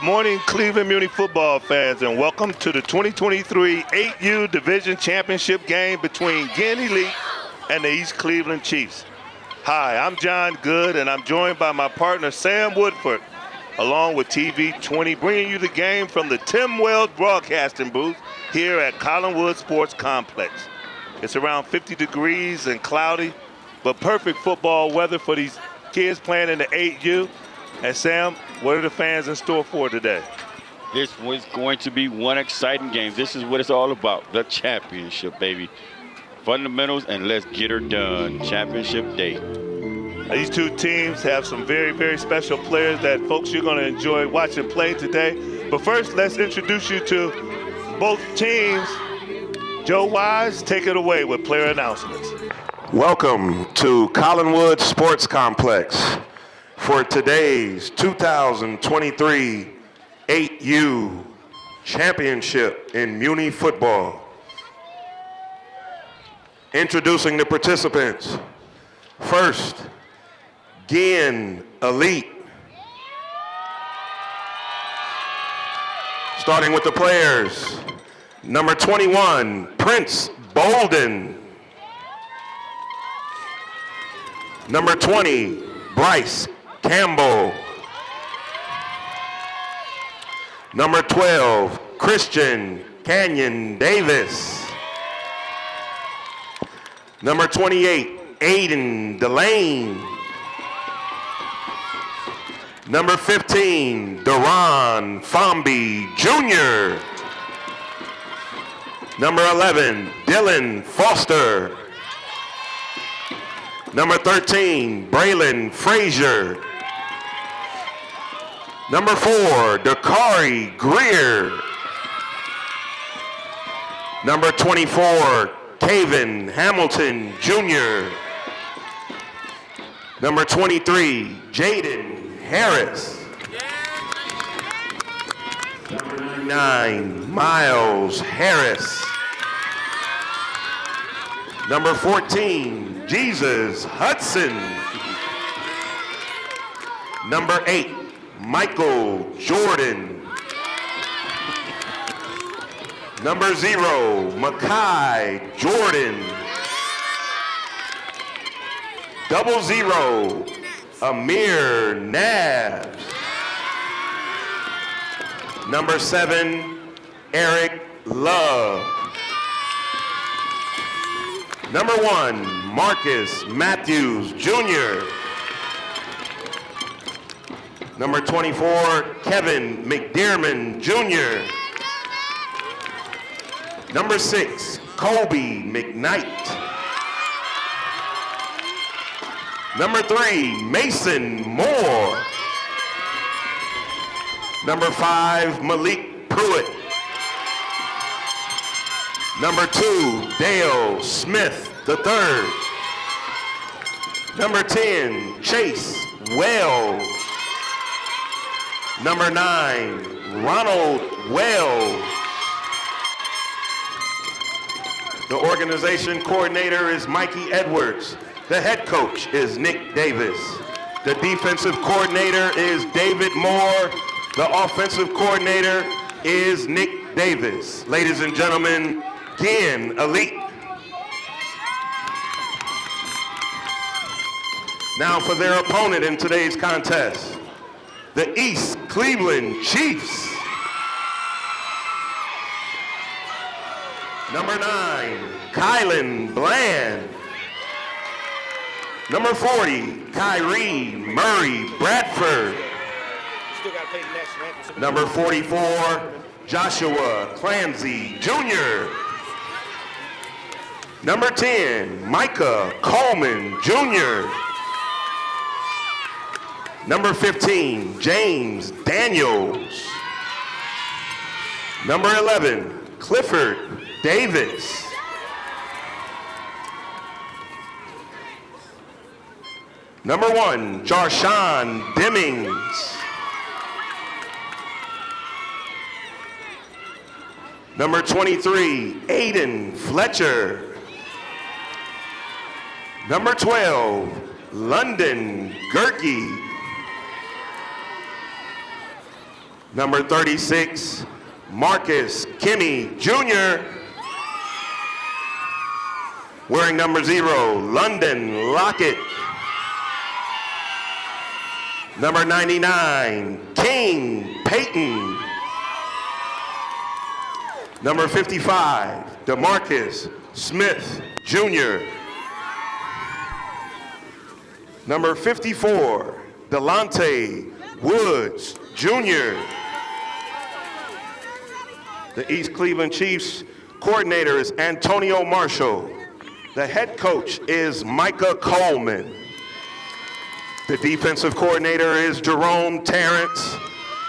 Good morning, Cleveland Muny football fans, and welcome to the 2023 8U Division Championship game between Ginn Elite and the East Cleveland Chiefs. Hi, I'm John Good, and I'm joined by my partner, Sam Woodford, along with TV 20, bringing you the game from the Tim Wells broadcasting booth here at Collinwood Sports Complex. It's around 50 degrees and cloudy, but perfect football weather for these kids playing in the 8U. And Sam, what are the fans in store for today? This was going to be one exciting game. This is what it's all about, the championship, baby. Fundamentals, and let's get her done. Championship day. These two teams have some very, very special players that folks you're going to enjoy watching play today. But first, let's introduce you to both teams. Joe Wise, take it away with player announcements. Welcome to Collinwood Sports Complex for today's 2023 8U Championship in Muny football. Introducing the participants. First, Ginn Elite. Starting with the players. Number 21, Prince Bolden. Number 20, Bryce Campbell. Number 12, Christian Canyon Davis. Number 28, Aiden Delane. Number 15, Deron Fomby Jr. Number 11, Dylan Foster. Number 13, Braylon Frazier. Number 4, Dakari Greer. Number 24, Caven Hamilton Jr. Number 23, Jaden Harris. Number 9, Miles Harris. Number 14, Jesus Hudson. Number 8, Michael Jordan. Number 0, Makai Jordan. 00, Amir Nabs. Number 7, Eric Love. Number 1, Marcus Matthews Jr. Number 24, Kevin McDermott Jr. Number 6, Kobe McKnight. Number 3, Mason Moore. Number 5, Malik Pruitt. Number 2, Dale Smith III. Number 10, Chase Wells. Number 9, Ronald Wells. The organization coordinator is Mikey Edwards. The head coach is Nick Davis. The defensive coordinator is David Moore. The offensive coordinator is Nick Davis. Ladies and gentlemen, Ginn Elite. Now for their opponent in today's contest, the East Cleveland Chiefs. Number 9, Kylan Bland. Number 40, Kyrie Murray Bradford. Number 44, Joshua Clancy Jr. Number 10, Micah Coleman Jr. Number 15, James Daniels. Number 11, Clifford Davis. Number 1, Jarshawn Demings. Number 23, Aiden Fletcher. Number 12, London Gerke. Number 36, Marcus Kinney Jr. Wearing number 0, London Lockett. Number 99, King Payton. Number 55, DeMarcus Smith Jr. Number 54, Delonte Woods Jr. The East Cleveland Chiefs coordinator is Antonio Marshall. The head coach is Micah Coleman. The defensive coordinator is Jerome Terrence.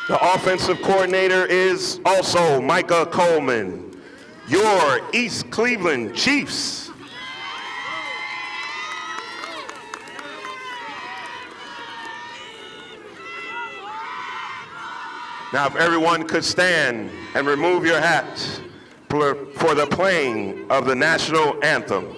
The offensive coordinator is also Micah Coleman. Your East Cleveland Chiefs. Now, if everyone could stand and remove your hats for the playing of the national anthem.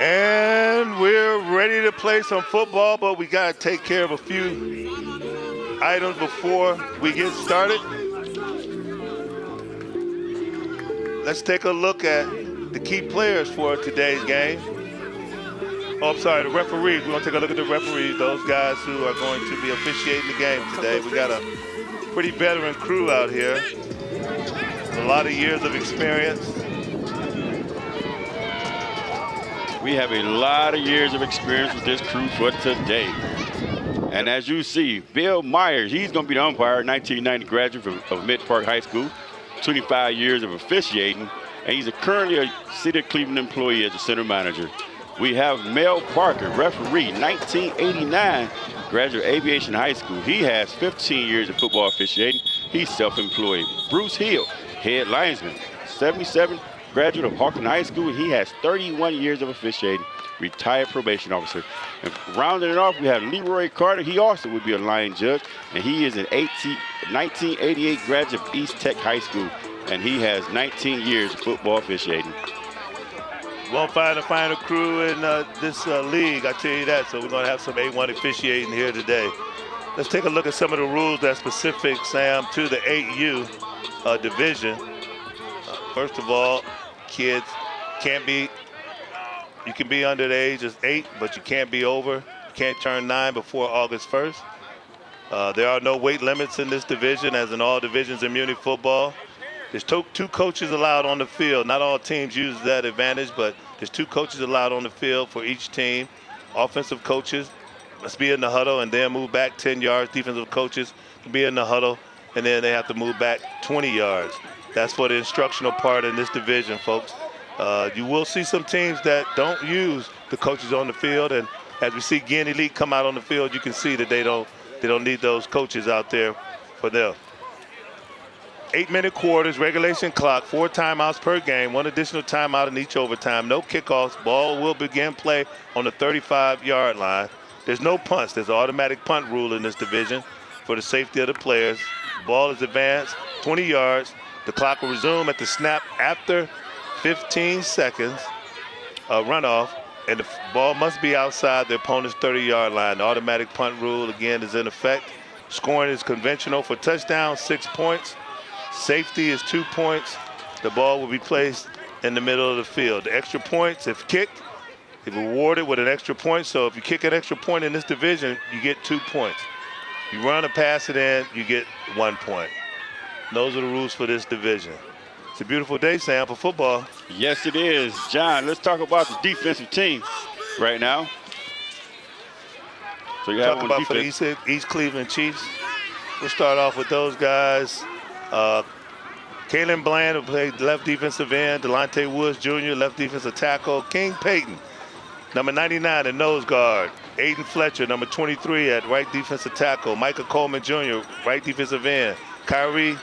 And we're ready to play some football, but we got to take care of a few items before we get started. Let's take a look at the key players for today's game. Oh, I'm sorry, the referees. We're going to take a look at the referees, those guys who are going to be officiating the game today. We got a pretty veteran crew out here, a lot of years of experience. We have a lot of years of experience with this crew for today. And as you see, Bill Myers, he's going to be the umpire, 1990 graduate of Mid Park High School, 25 years of officiating, and he's currently a City of Cleveland employee as a center manager. We have Mel Parker, referee, 1989 graduate of Aviation High School. He has 15 years of football officiating. He's self-employed. Bruce Hill, head linesman, 77 graduate of Hawkins High School. He has 31 years of officiating, retired probation officer. And rounding it off, we have Leroy Carter. He also would be a line judge, and he is an 1988 graduate of East Tech High School, and he has 19 years of football officiating. Won't find a finer crew in this league, I tell you that. So we're going to have some A1 officiating here today. Let's take a look at some of the rules that's specific, Sam, to the 8U division. First of all, kids you can be under the age of 8, but you can't be over. You can't turn 9 before August 1st. There are no weight limits in this division, as in all divisions in Muny football. There's two coaches allowed on the field. Not all teams use that advantage, but there's 2 coaches allowed on the field for each team. Offensive coaches must be in the huddle and then move back 10 yards. Defensive coaches can be in the huddle and then they have to move back 20 yards. That's for the instructional part in this division, folks. You will see some teams that don't use the coaches on the field, and as we see Ginn Elite come out on the field, you can see that they don't need those coaches out there for them. 8-minute quarters, regulation clock, 4 timeouts per game, 1 additional timeout in each overtime, no kickoffs. Ball will begin play on the 35-yard line. There's no punts. There's an automatic punt rule in this division for the safety of the players. Ball is advanced 20 yards. The clock will resume at the snap after 15 seconds runoff, and the ball must be outside the opponent's 30-yard line. The automatic punt rule, again, is in effect. Scoring is conventional for touchdown, 6 points. Safety is 2 points. The ball will be placed in the middle of the field. The extra points, if kicked, is rewarded with an extra point. So if you kick an extra point in this division, you get 2 points. You run or pass it in, you get 1 point. Those are the rules for this division. It's a beautiful day, Sam, for football. Yes, it is. John, let's talk about the defensive team right now. So you have Talk on about defense. for the East Cleveland Chiefs. We'll start off with those guys. Kalen Bland, who played left defensive end. Delonte Woods Jr., left defensive tackle. King Payton, number 99, the nose guard. Aiden Fletcher, number 23, at right defensive tackle. Micah Coleman Jr., right defensive end. Kyrie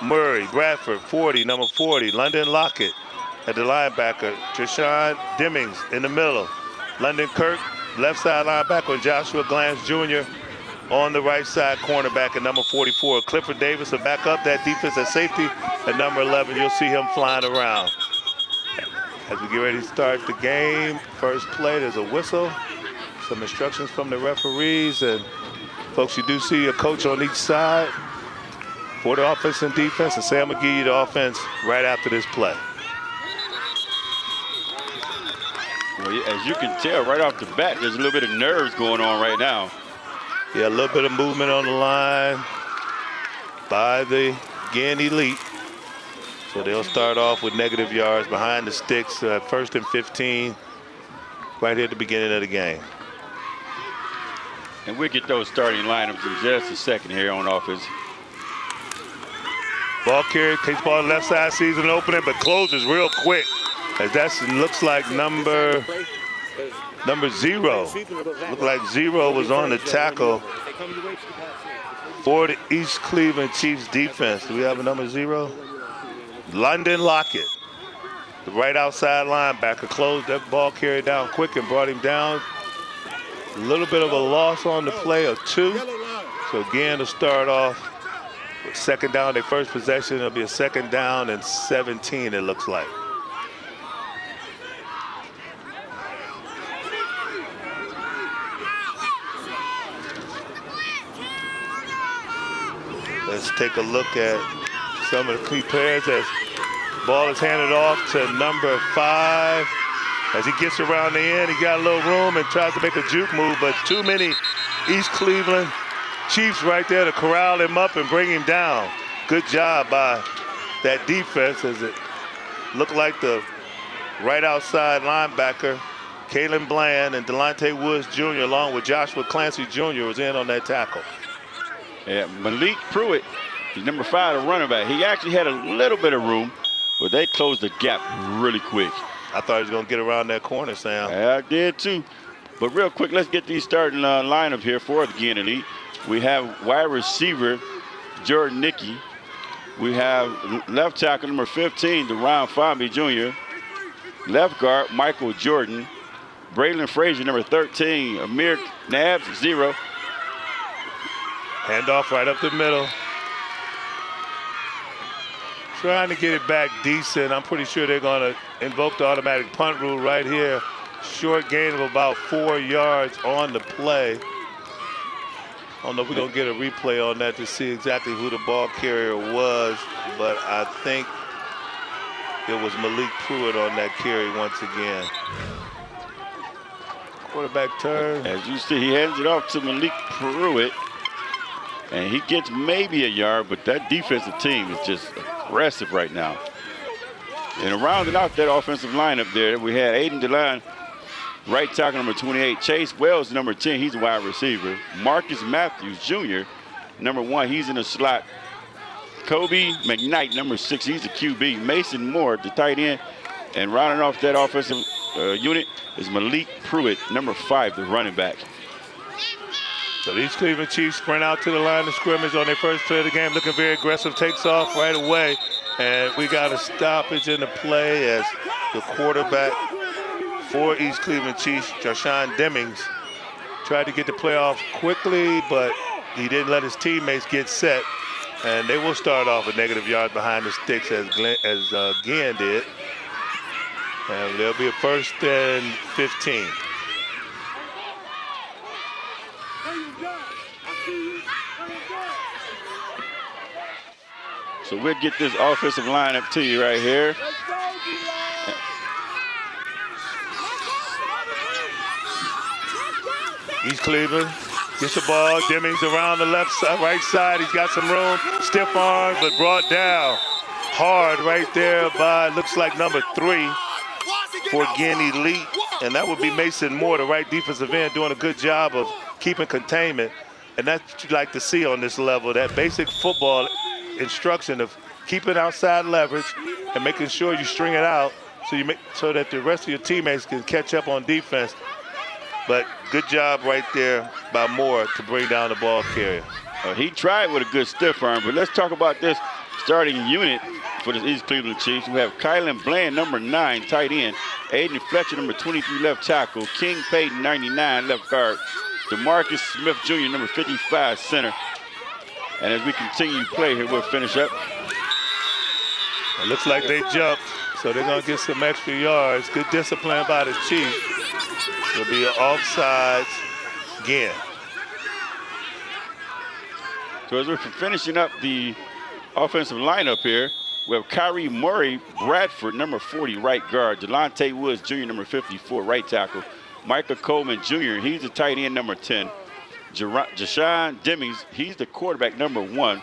Murray, Bradford, 40, number 40. London Lockett at the linebacker. Treshawn Demings in the middle. London Kirk, left side linebacker. And Joshua Glantz Jr. on the right side cornerback at number 44. Clifford Davis will back up that defense at safety at number 11. You'll see him flying around. As we get ready to start the game, first play, there's a whistle. Some instructions from the referees. And folks, you do see a coach on each side for the offense and defense. And Sam will give you the offense right after this play. Well, as you can tell right off the bat, there's a little bit of nerves going on right now. Yeah, a little bit of movement on the line by the Ginn Elite. So they'll start off with negative yards behind the sticks, 1st and 15, right here at the beginning of the game. And we'll get those starting lineups in just a second here on offense. Ball carried, takes ball left side, sees an opening, but closes real quick. As that looks like number 0. Looked like 0 was on the tackle for the East Cleveland Chiefs defense. Do we have a number 0? London Lockett, the right outside linebacker, closed that ball carried down quick and brought him down. A little bit of a loss on the play of 2. So again, to start off with second down, their first possession, it'll be a second down and 17, it looks like. Let's take a look at some of the key players as ball is handed off to number 5. As he gets around the end, he got a little room and tries to make a juke move, but too many East Cleveland Chiefs right there to corral him up and bring him down. Good job by that defense, as it looked like the right outside linebacker, Kalen Bland and Delonte Woods Jr., along with Joshua Clancy Jr., was in on that tackle. Yeah, Malik Pruitt, the number 5, the running back. He actually had a little bit of room, but they closed the gap really quick. I thought he was going to get around that corner, Sam. Yeah, I did too. But real quick, let's get these starting lineup here for the Ginn Elite. We have wide receiver Jordan Nickey. We have left tackle number 15, Deron Fomby Jr. Left guard Michael Jordan. Braylon Frazier, number 13. Amir Nabs, 0. Handoff right up the middle. Trying to get it back decent. I'm pretty sure they're going to invoke the automatic punt rule right here. Short gain of about 4 yards on the play. I don't know if we're going to get a replay on that to see exactly who the ball carrier was, but I think it was Malik Pruitt on that carry once again. Quarterback turn. As you see, he hands it off to Malik Pruitt, and he gets maybe a yard, but that defensive team is just aggressive right now. And rounding out that offensive lineup there, we had Aiden DeLine, right tackle number 28. Chase Wells, number 10, he's a wide receiver. Marcus Matthews Jr., number 1, he's in the slot. Kobe McKnight, number 6, he's a QB. Mason Moore, the tight end. And rounding off that offensive unit is Malik Pruitt, number 5, the running back. So these Cleveland Chiefs sprint out to the line of scrimmage on their first play of the game, looking very aggressive, takes off right away. And we got a stoppage in the play as the quarterback for East Cleveland Chiefs, Treshawn Demings, tried to get the play off quickly, but he didn't let his teammates get set. And they will start off with negative yards behind the sticks as Ginn did. And there'll be a 1st and 15. So we'll get this offensive lineup to you right here. East Cleveland gets the ball. Demings around the left side, right side. He's got some room. Stiff arm, but brought down hard right there by, looks like number 3 for Ginn Elite. And that would be Mason Moore, the right defensive end, doing a good job of keeping containment. And that's what you like to see on this level, that basic football instruction of keeping outside leverage and making sure you string it out so that the rest of your teammates can catch up on defense. But good job right there by Moore to bring down the ball carrier. He tried with a good stiff arm, but let's talk about this starting unit for the East Cleveland Chiefs. We have Kylan Bland, number 9, tight end. Aiden Fletcher, number 23, left tackle. King Payton, 99, left guard. DeMarcus Smith Jr., number 55, center. And as we continue to play here, we'll finish up. It looks like they jumped, so they're going to get some extra yards. Good discipline by the Chiefs. It'll be an offsides again. So as we're finishing up the offensive lineup here, we have Kyrie Murray Bradford, number 40, right guard. Delonte Woods Jr., number 54, right tackle. Michael Coleman Jr., he's the tight end, number 10. Jashawn Demings, he's the quarterback, number 1.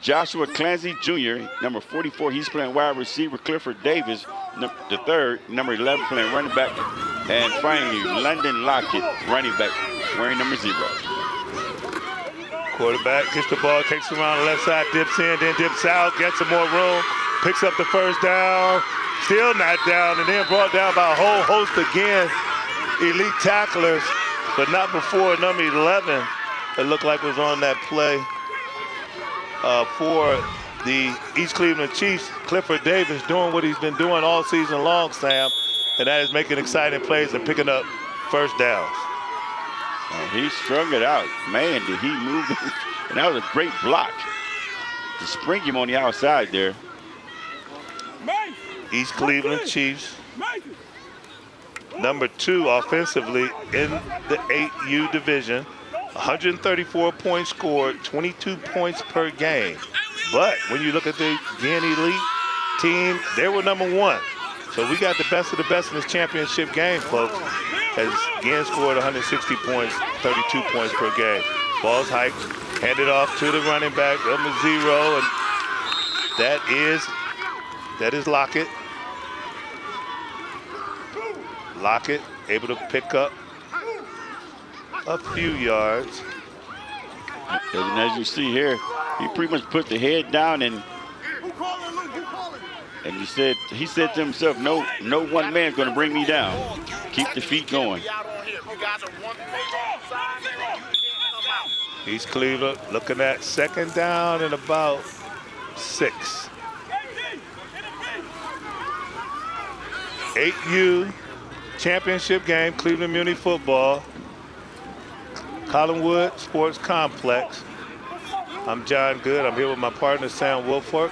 Joshua Clancy Jr., number 44, he's playing wide receiver. Clifford Davis, the 3rd, number 11, playing running back. And finally, London Lockett, running back, wearing number 0. Quarterback gets the ball, takes it around the left side, dips in, then dips out, gets some more room, picks up the first down, still not down, and then brought down by a whole host again. Elite tacklers, but not before number 11. It looked like was on that play for the East Cleveland Chiefs. Clifford Davis doing what he's been doing all season long, Sam, and that is making exciting plays and picking up first downs. He strung it out. Man, did he move. And that was a great block to spring him on the outside there. East Cleveland Chiefs, number 2 offensively in the 8U division. 134 points scored, 22 points per game. But when you look at the Ginn Elite team, they were number 1. So we got the best of the best in this championship game, folks. As Ginn scored 160 points, 32 points per game. Ball's hiked, handed off to the running back, number 0, and that is Lockett. Lockett able to pick up a few yards. And as you see here, he pretty much put the head down and he said to himself, no one man's going to bring me down. Keep the feet going. East Cleveland looking at 2nd down and about 6. 8U championship game, Cleveland Muny football. Collinwood Sports Complex. I'm John Good. I'm here with my partner, Sam Woolfolk.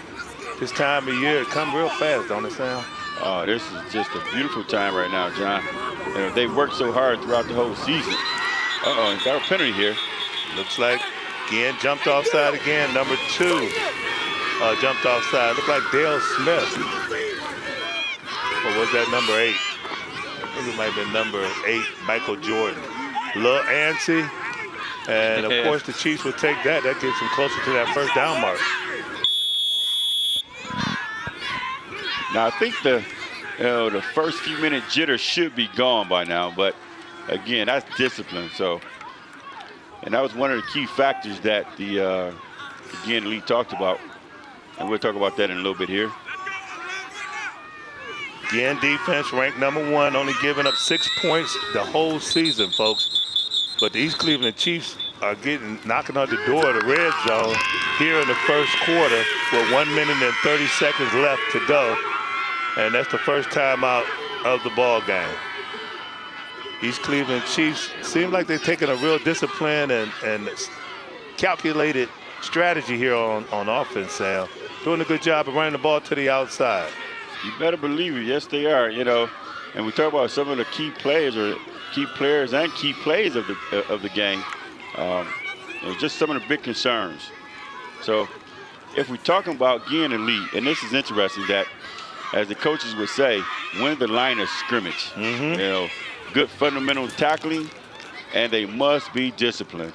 This time of year, it come real fast, don't it, Sam? Oh, this is just a beautiful time right now, John. You know, they worked so hard throughout the whole season. Got a penalty here. Looks like Ginn jumped offside again. Number 2 jumped offside. Looked like Dale Smith. Or was that number 8? I think it might have been number 8, Michael Jordan. Lil antsy. And, of course, the Chiefs will take that. That gets them closer to that first down mark. Now, I think the first few minute jitter should be gone by now. But, again, that's discipline. So, and that was one of the key factors that the Ginn Elite talked about. And we'll talk about that in a little bit here. Ginn defense ranked number 1, only giving up 6 points the whole season, folks. But the East Cleveland Chiefs are knocking on the door of the red zone here in the first quarter with 1 minute and 30 seconds left to go. And that's the first time out of the ball game. East Cleveland Chiefs seem like they're taking a real discipline and calculated strategy here on offense, Sam. Doing a good job of running the ball to the outside. You better believe it. Yes, they are. You know, and we talk about some of the key players and key plays of the game. Just some of the big concerns. So if we're talking about Ginn and Lee, and this is interesting that, as the coaches would say, win the line of scrimmage. You know, good fundamental tackling, and they must be disciplined.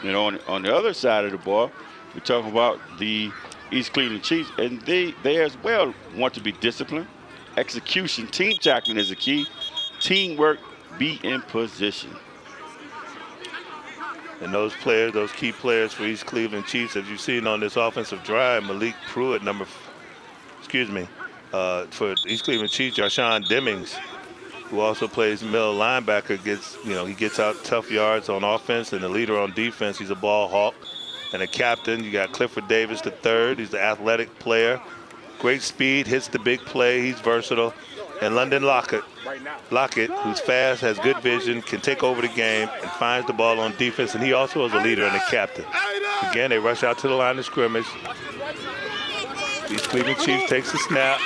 You know, on the other side of the ball, we're talking about the East Cleveland Chiefs, and they as well want to be disciplined. Execution, team tackling is the key. Teamwork, be in position. And those players, those key players for East Cleveland Chiefs, as you've seen on this offensive drive, Malik Pruitt, for East Cleveland Chiefs, Jarshawn Demings, who also plays middle linebacker, he gets out tough yards on offense, and the leader on defense. He's a ball hawk and a captain. You got Clifford Davis III. He's the athletic player, great speed, hits the big play. He's versatile. And London Lockett, who's fast, has good vision, can take over the game, and finds the ball on defense. And he also is a leader and a captain. Again, they rush out to the line of scrimmage. East Cleveland Chiefs takes the snap.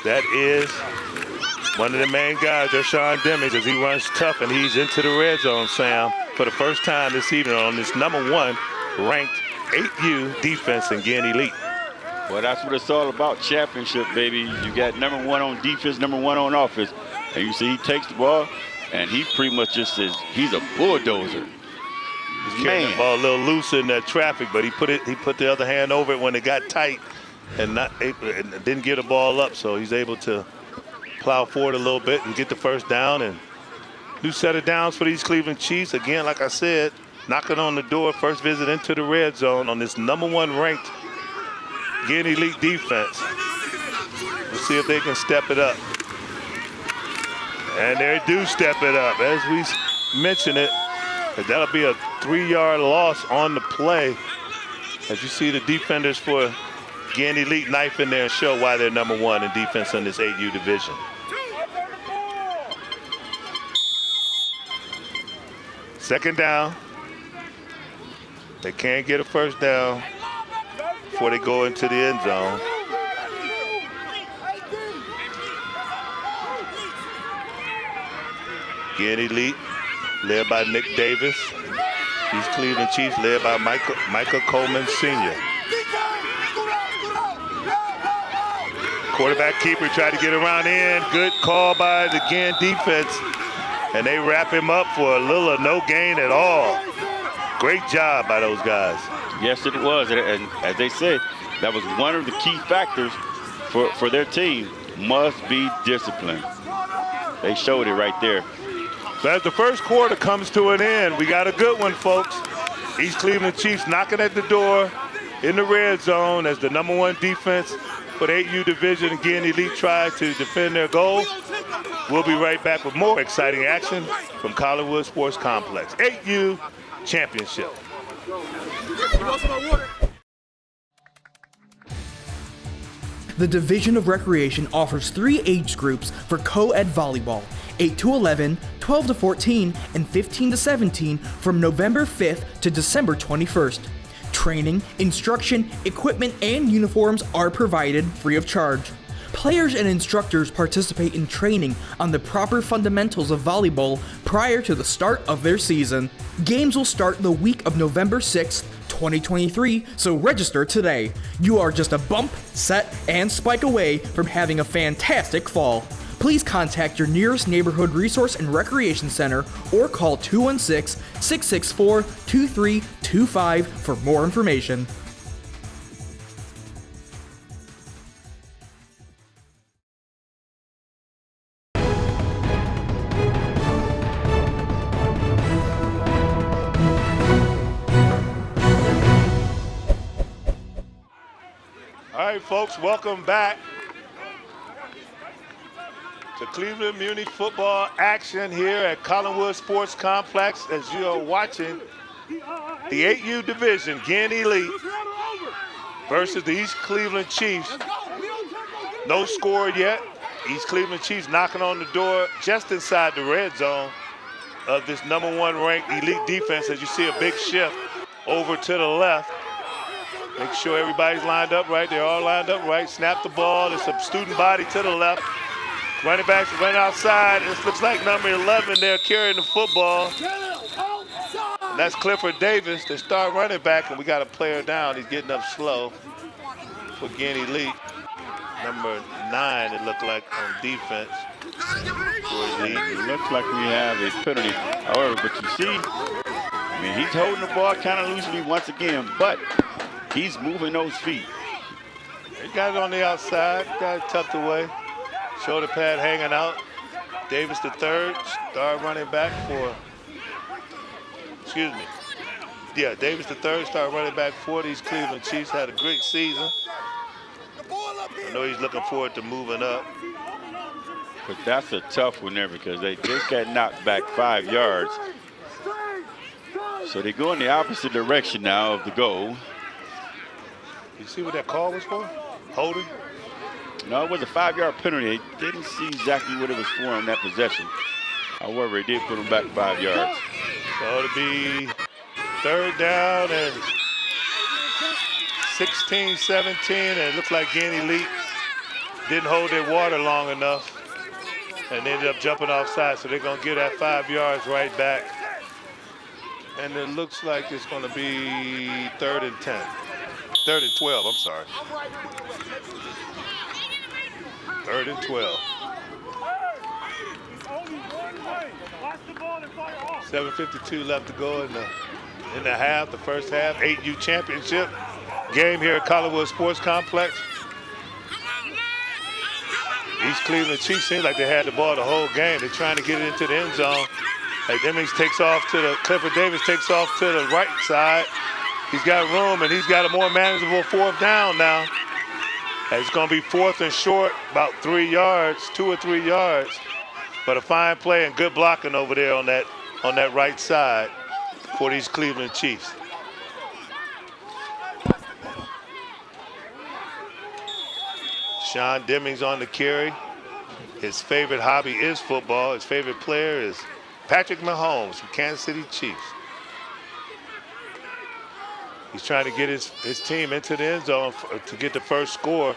That is one of the main guys, Jarshawn Demings, as he runs tough, and he's into the red zone, Sam, for the first time this evening on this #1 ranked 8U defense in Ginn Elite. Well, that's what it's all about, championship, baby. You got #1 on defense, #1 on offense. And you see he takes the ball, and he pretty much just says he's a bulldozer. He's carrying the ball a little loose in that traffic, but he put the other hand over it when it got tight and didn't get the ball up, so he's able to plow forward a little bit and get the first down. And new set of downs for these Cleveland Chiefs. Again, like I said, knocking on the door, first visit into the red zone on this #1 ranked Ginn Elite defense. We'll see if they can step it up. And they do step it up. As we mentioned it, that'll be a 3-yard loss on the play. As you see the defenders for Ginn Elite knife in there and show why they're #1 in defense in this 8U division. Second down. They can't get a first down before they go into the end zone. Ginn Elite, led by Nick Davis. These Cleveland Chiefs, led by Michael Coleman Sr. Quarterback keeper tried to get around in. Good call by the Ginn defense. And they wrap him up for a little or no gain at all. Great job by those guys. Yes, it was. And as they said, that was one of the key factors for their team. Must be disciplined. They showed it right there. So as the first quarter comes to an end, we got a good one, folks. East Cleveland Chiefs knocking at the door in the red zone as the #1 defense for the 8U division. Again, Elite try to defend their goal. We'll be right back with more exciting action from Collinwood Sports Complex. 8U championship. The Division of Recreation offers 3 age groups for co-ed volleyball: 8 to 11, 12 to 14, and 15 to 17 from November 5th to December 21st. Training, instruction, equipment, and uniforms are provided free of charge. Players and instructors participate in training on the proper fundamentals of volleyball prior to the start of their season. Games will start the week of November 6th, 2023, so register today. You are just a bump, set, and spike away from having a fantastic fall. Please contact your nearest neighborhood resource and recreation center or call 216-664-2325 for more information. All right, folks, welcome back to Cleveland Muny football action here at Collinwood Sports Complex as you are watching the 8U division, Ginn Elite versus the East Cleveland Chiefs. No score yet. East Cleveland Chiefs knocking on the door just inside the red zone of this #1 ranked Elite defense as you see a big shift over to the left. Make sure everybody's lined up right. They're all lined up right. Snap the ball. There's a student body to the left. Running backs run outside. This looks like number 11 there carrying the football. That's Clifford Davis, the star running back, and we got a player down. He's getting up slow for Ginn Elite. Number 9, it looked like, on defense. It looks like we have a penalty. However, but you see, I mean, he's holding the ball kind of loosely once again, but he's moving those feet. He got it on the outside, got it tucked away. Shoulder pad hanging out. Davis the third, star running back for, excuse me. Yeah, Davis the third, star running back for these Cleveland Chiefs. Had a great season. I know he's looking forward to moving up. But that's a tough one there because they just got knocked back 5 yards. So they go in the opposite direction now of the goal. You see what that call was for? Holding? No, it was a 5-yard penalty. They didn't see exactly what it was for on that possession. However, it did put them back 5 yards. So it'll be third down and 16, 17, and it looks like Ginn Elite didn't hold their water long enough and ended up jumping offside, so they're gonna get that 5 yards right back. And it looks like it's gonna be third and 10. Third and 12, I'm sorry. Third and 12. 7:52 left to go in the half, the first half. 8U championship game here at Collinwood Sports Complex. East Cleveland Chiefs seem like they had the ball the whole game. They're trying to get it into the end zone. Like Emmings takes off to the, Clifford Davis takes off to the right side. He's got room and he's got a more manageable fourth down now. And it's gonna be fourth and short, about 3 yards, 2 or 3 yards. But a fine play and good blocking over there on that right side for these Cleveland Chiefs. Sean Demings on the carry. His favorite hobby is football. His favorite player is Patrick Mahomes from Kansas City Chiefs. He's trying to get his team into the end zone to get the first score.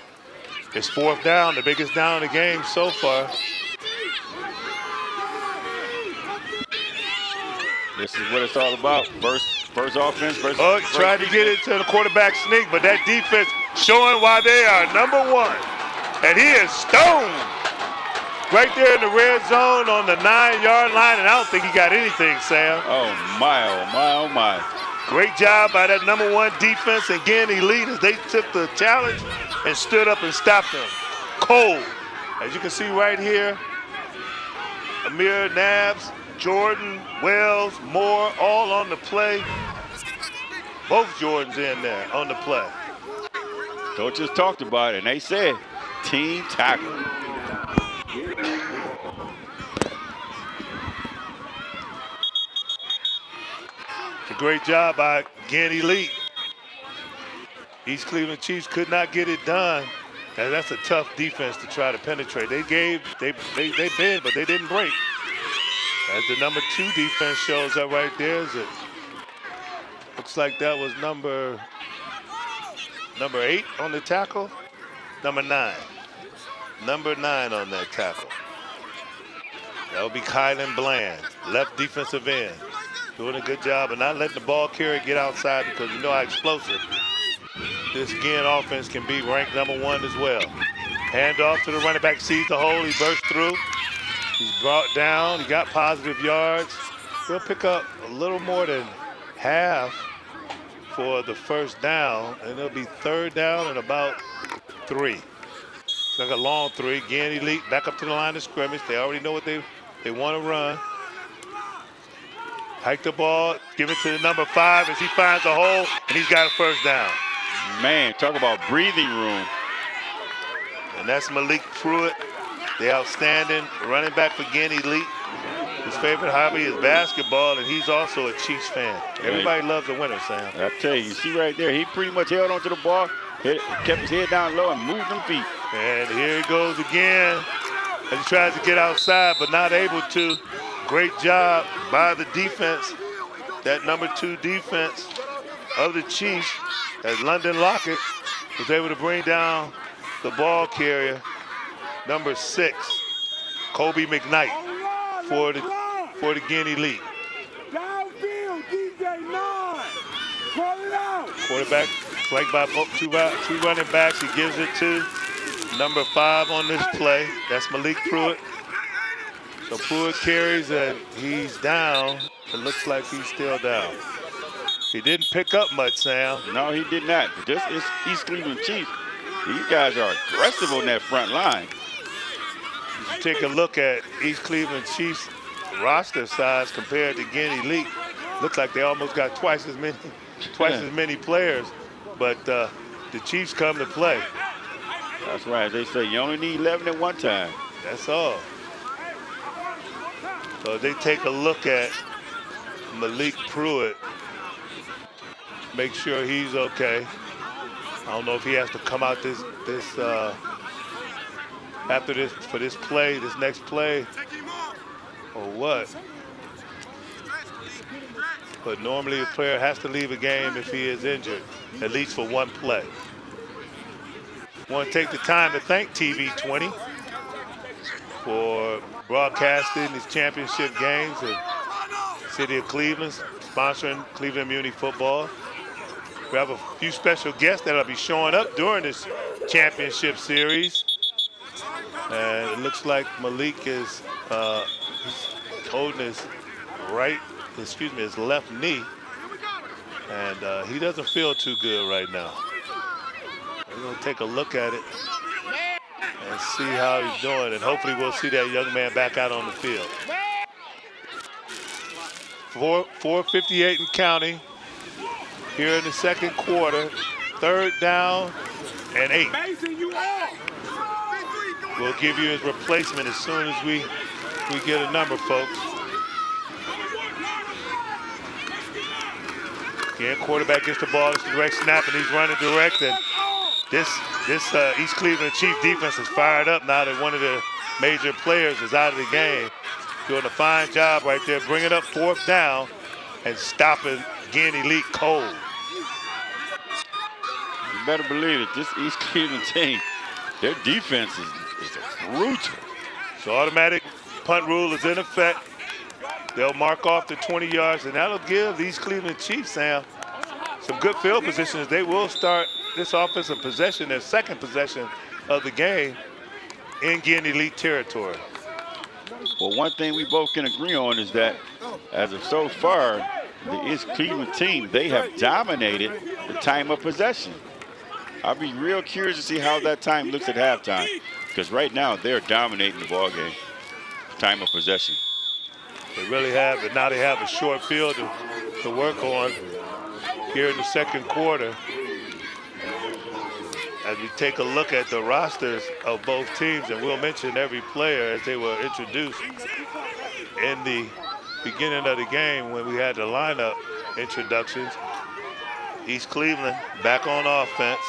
It's fourth down, the biggest down in the game so far. This is what it's all about. First offense versus. Oh, he tried to get it to the quarterback sneak, but that defense showing why they are number 1. And he is stoned right there in the red zone on the 9-yard line, and I don't think he got anything, Sam. Oh my, oh my, oh my. Great job by that number 1 defense, and again, Elite, as they took the challenge and stood up and stopped them cold. As you can see right here, Amir Nabs, Jordan, Wells, Moore, all on the play. Both Jordans in there on the play. Coaches talked about it, and they said team tackle. It's a great job by Ginn Elite. East Cleveland Chiefs could not get it done. And that's a tough defense to try to penetrate. They bid, but they didn't break. As the number 2 defense shows up right there, it looks like that was number 8 on the tackle. Number 9. Number 9 on that tackle. That would be Kylan Bland, left defensive end. Doing a good job of not letting the ball carrier get outside because you know how explosive this Ginn offense can be, ranked number 1 as well. Hand off to the running back, sees the hole, he bursts through. He's brought down, he got positive yards. He'll pick up a little more than half for the first down, and it'll be third down and about 3. It's like a long 3. Ginn Elite back up to the line of scrimmage. They already know what they want to run. Hike the ball, give it to the number 5 as he finds a hole, and he's got a first down. Man, talk about breathing room. And that's Malik Pruitt, the outstanding running back for Ginn Elite. His favorite hobby is basketball, and he's also a Chiefs fan. Everybody loves a winner, Sam. I tell you, see right there, he pretty much held onto the ball, kept his head down low and moved them feet. And here he goes again. And he tries to get outside, but not able to. Great job by the defense, that number 2 defense of the Chiefs, as London Lockett was able to bring down the ball carrier, number 6, Kobe McKnight, for the Ginn Elite. Downfield, DJ, Quarterback flanked by two running backs. He gives it to number 5 on this play. That's Malik Pruitt. So Pruitt carries and he's down. It looks like he's still down. He didn't pick up much, Sam. No, he did not. This is East Cleveland Chiefs. These guys are aggressive on that front line. You take a look at East Cleveland Chiefs roster size compared to Ginn Elite. Looks like they almost got twice as many players, but the Chiefs come to play. That's right. They say you only need 11 at one time. That's all. So they take a look at Malik Pruitt, make sure he's okay. I don't know if he has to come out after this for this next play, or what. But normally a player has to leave a game if he is injured, at least for one play. Want to take the time to thank TV 20 for broadcasting these championship games in the city of Cleveland, sponsoring Cleveland Muny football. We have a few special guests that'll be showing up during this championship series. And it looks like Malik is holding his left knee. And he doesn't feel too good right now. We're gonna take a look at it and see how he's doing, and hopefully we'll see that young man back out on the field. 4:58 and counting here in the second quarter. 3rd down and 8. We'll give you his replacement as soon as we get a number, folks. Again, quarterback gets the ball, it's the direct snap, and he's running direct. And this East Cleveland Chief defense is fired up now that one of the major players is out of the game. Doing a fine job right there, bringing up 4th down and stopping Ginn Elite cold. You better believe it. This East Cleveland team, their defense is brutal. So automatic punt rule is in effect. They'll mark off the 20 yards, and that'll give these Cleveland Chiefs, Sam, some good field positions. They will start this offensive possession, their second possession of the game, in Ginn Elite territory. Well, one thing we both can agree on is that as of so far, the East Cleveland team, they have dominated the time of possession. I'll be real curious to see how that time looks at halftime, because right now they're dominating the ball game, time of possession. They really have, but now they have a short field to work on here in the second quarter. As we take a look at the rosters of both teams, and we'll mention every player as they were introduced in the beginning of the game when we had the lineup introductions. East Cleveland back on offense.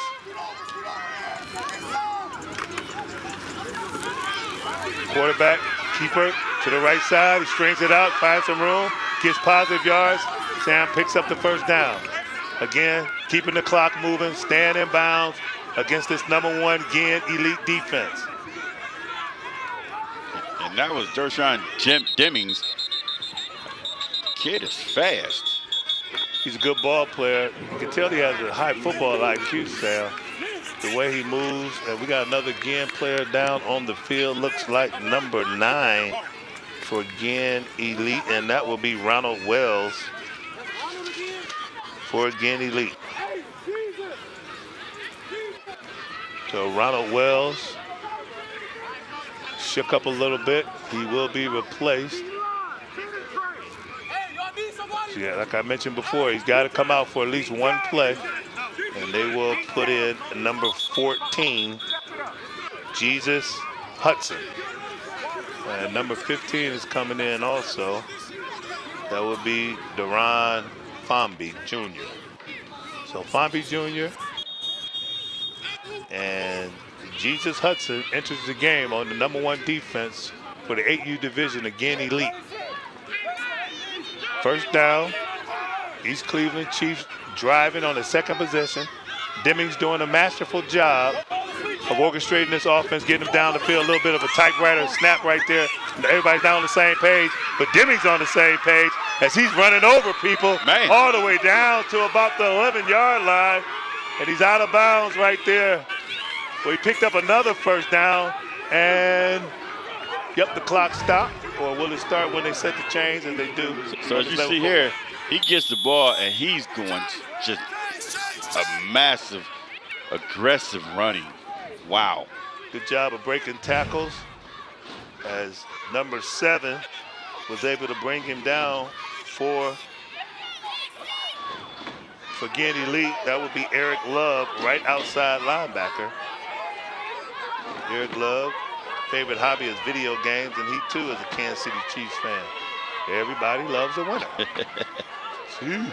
Quarterback, keeper to the right side. He strings it out, finds some room, gets positive yards. Sam picks up the 1st down. Again, keeping the clock moving, staying in bounds against this #1 Ginn Elite defense. And that was Dershawn Demings. Kid is fast. He's a good ball player. You can tell he has a high football IQ, Sam. The way he moves, and we got another Ginn player down on the field. Looks like number 9 for Ginn Elite, and that will be Ronald Wells for Ginn Elite. So Ronald Wells shook up a little bit. He will be replaced. So yeah, like I mentioned before, he's got to come out for at least one play. And they will put in number 14, Jesus Hudson. And number 15 is coming in also. That would be Deron Fomby Jr. So Fomby Jr. and Jesus Hudson enters the game on the #1 defense for the 8U division of Ginn Elite. 1st down, East Cleveland Chiefs driving on the second possession. Demings doing a masterful job of orchestrating this offense, getting them down the field. A little bit of a typewriter snap right there. Everybody's down on the same page, but Demings on the same page. as he's running over people Man. all the way down to about the 11-yard line. And he's out of bounds right there. Well, he picked up another first down. And, yep, the clock stopped. Or will it start when they set the chains? And they do. So as you see here, he gets the ball, and he's going just a massive, aggressive running. Wow. Good job of breaking tackles as number 7 was able to bring him down for Ginn Elite. That would be Eric Love, right outside linebacker. Eric Love, favorite hobby is video games, and he too is a Kansas City Chiefs fan. Everybody loves a winner. Jeez.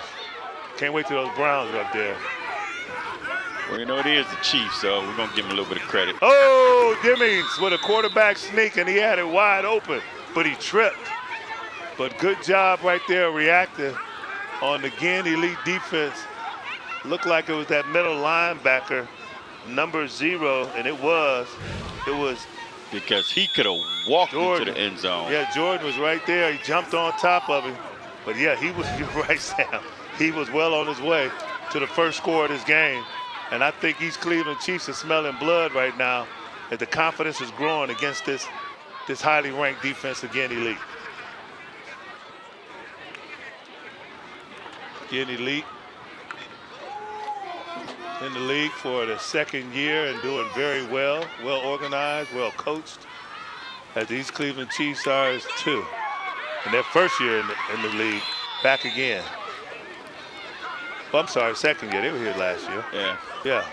Can't wait till those Browns are up there. Well, you know, it is the Chiefs, so we're going to give him a little bit of credit. Oh, Demings with a quarterback sneak, and he had it wide open, but he tripped. But good job right there reacting on the Ginn Elite defense. Looked like it was that middle linebacker, number 0, and it was. Because he could have walked Jordan into the end zone. Yeah, Jordan was right there. He jumped on top of him. But yeah, he was, you're right, Sam. He was well on his way to the first score of this game. And I think East Cleveland Chiefs are smelling blood right now as the confidence is growing against this highly ranked defense of Ginn Elite. Ginn Elite in the league for the second year and doing very well, well organized, well coached, as the East Cleveland Chiefs are as too. In their first year in the league, back again. Well, I'm sorry, second year. They were here last year. Yeah. Yeah.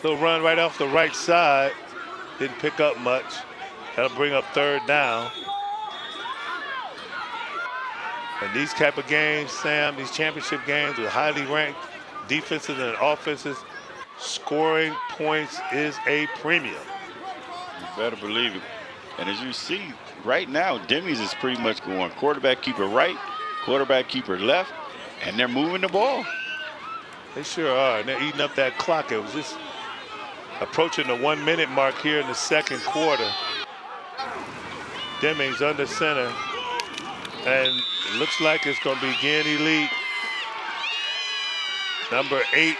Little run right off the right side. Didn't pick up much. That'll bring up third down. And these type of games, Sam, these championship games with highly ranked defenses and offenses, scoring points is a premium. You better believe it. And as you see, right now, Demi's is pretty much going quarterback keeper right, quarterback keeper left, and they're moving the ball. They sure are, and they're eating up that clock. It was just approaching the 1 minute mark here in the second quarter. Demings under center, and it looks like it's going to be Ginn Elite. Number 8,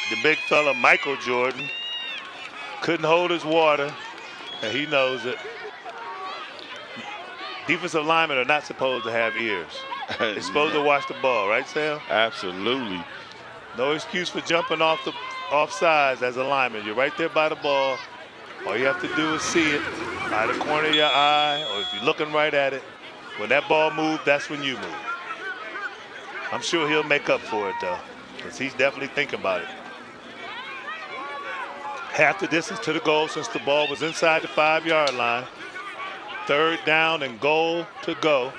the big fella, Michael Jordan, couldn't hold his water, and he knows it. Defensive linemen are not supposed to have ears. They're supposed to watch the ball, right, Sam? Absolutely. No excuse for jumping off sides as a lineman. You're right there by the ball. All you have to do is see it out of the corner of your eye, or if you're looking right at it. When that ball moves, that's when you move. I'm sure he'll make up for it, though, because he's definitely thinking about it. Half the distance to the goal since the ball was inside the 5-yard line. Third down and goal to go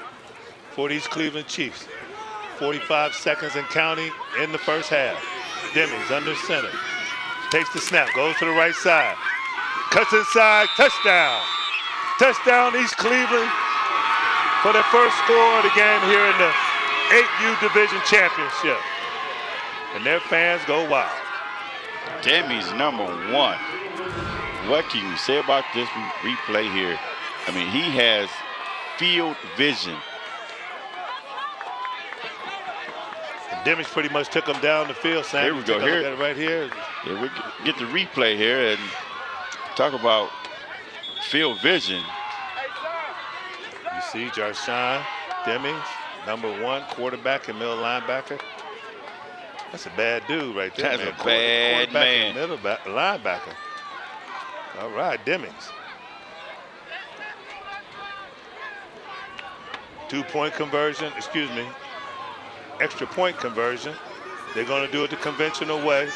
for these Cleveland Chiefs. 45 seconds and counting in the first half. Demings under center. Takes the snap, goes to the right side. Cuts inside, touchdown. Touchdown East Cleveland for their first score of the game here in the 8U Division Championship. And their fans go wild. Demi's number 1. What can you say about this replay here? I mean, he has field vision. Demings pretty much took him down the field, Sam. Here we go. Here, look at it right here. Yeah, we get the replay here and talk about field vision. You see Jarshawn Demings, number 1 quarterback and middle linebacker. That's a bad dude right there, That's man. a bad man. And middle linebacker. All right, Demings. 2-point conversion, extra point conversion. They're going to do it the conventional way.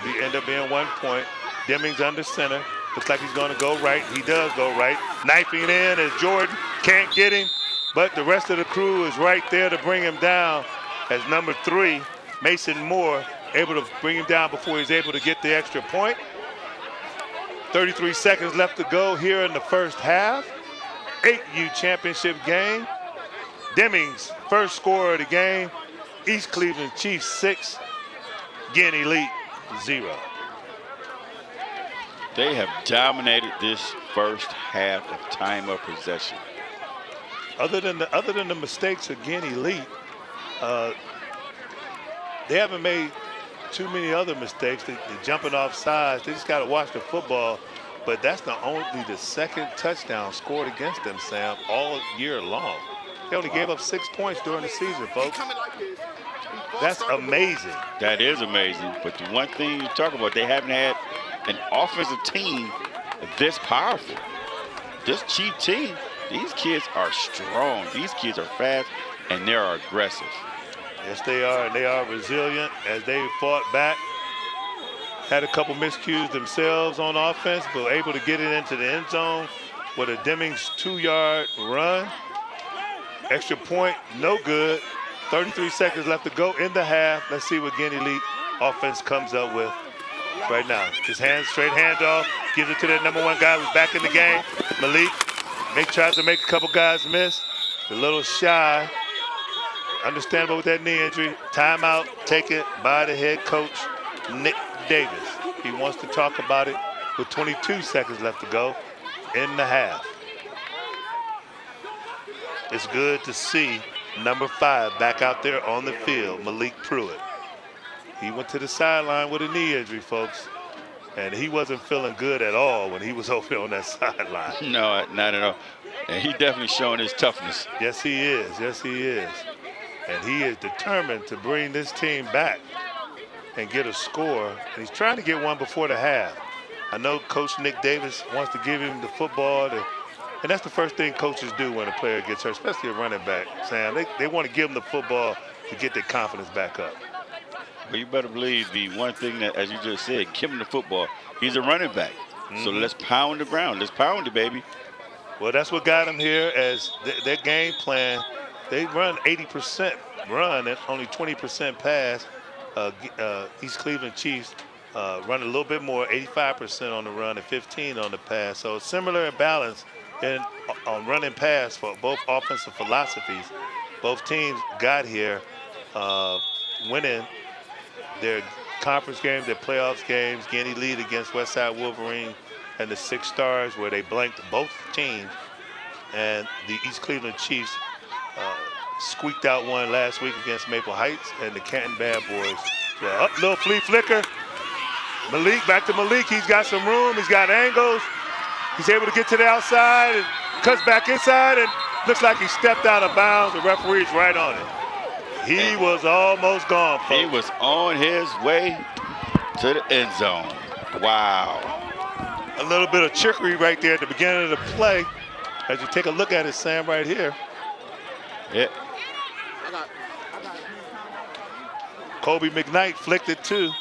It end up being 1 point. Demings under center. Looks like he's going to go right. He does go right. Knifing in as Jordan can't get him, but the rest of the crew is right there to bring him down as number 3, Mason Moore, able to bring him down before he's able to get the extra point. 33 seconds left to go here in the first half. 8U championship game. Demings, first scorer of the game. East Cleveland Chiefs 6, Ginn Elite 0. They have dominated this first half of time of possession. Other than the mistakes of Ginn Elite, they haven't made too many other mistakes. They're jumping off sides. They just got to watch the football. But that's only the second touchdown scored against them, Sam, all year long. They only gave up 6 points during the season, folks. That's amazing. That is amazing. But the one thing you talk about, they haven't had an offensive team this powerful. This Chief team, these kids are strong. These kids are fast, and they are aggressive. Yes, they are, and they are resilient as they fought back. Had a couple miscues themselves on offense, but were able to get it into the end zone with a Demings 2-yard run. Extra point, no good. 33 seconds left to go in the half. Let's see what Ginn Elite offense comes up with right now. His straight handoff, gives it to that number 1 guy who's back in the game. Malik tries to make a couple guys miss. A little shy. Understandable with that knee injury. Timeout taken by the head coach, Nick Davis. He wants to talk about it with 22 seconds left to go in the half. It's good to see number 5 back out there on the field, Malik Pruitt. He went to the sideline with a knee injury, folks, and he wasn't feeling good at all when he was over there on that sideline. No, not at all. And he definitely showing his toughness. Yes, he is. Yes, he is. And he is determined to bring this team back and get a score. And he's trying to get one before the half. I know Coach Nick Davis wants to give him the football. And that's the first thing coaches do when a player gets hurt, especially a running back, Sam. They want to give him the football to get their confidence back up. Well, you better believe the one thing that, as you just said, give him the football. He's a running back. So let's pound the ground. Let's pound it, baby. Well, that's what got them here as their game plan. They run 80% run and only 20% pass. East Cleveland Chiefs run a little bit more, 85% on the run and 15 on the pass. So similar in balance on running pass for both offensive philosophies. Both teams got here winning their conference games, their playoffs games. Ginn Elite against Westside Wolverine and the Six Stars, where they blanked both teams. And the East Cleveland Chiefs squeaked out one last week against Maple Heights, and the Canton Bad Boys. Well, up, little flea flicker. Malik, back to Malik. He's got some room. He's got angles. He's able to get to the outside and cuts back inside, and looks like he stepped out of bounds. The referee's right on it. He was almost gone, folks. He was on his way to the end zone. Wow. A little bit of trickery right there at the beginning of the play. As you take a look at it, Sam, right here. Yeah. Kobe McKnight flicked it to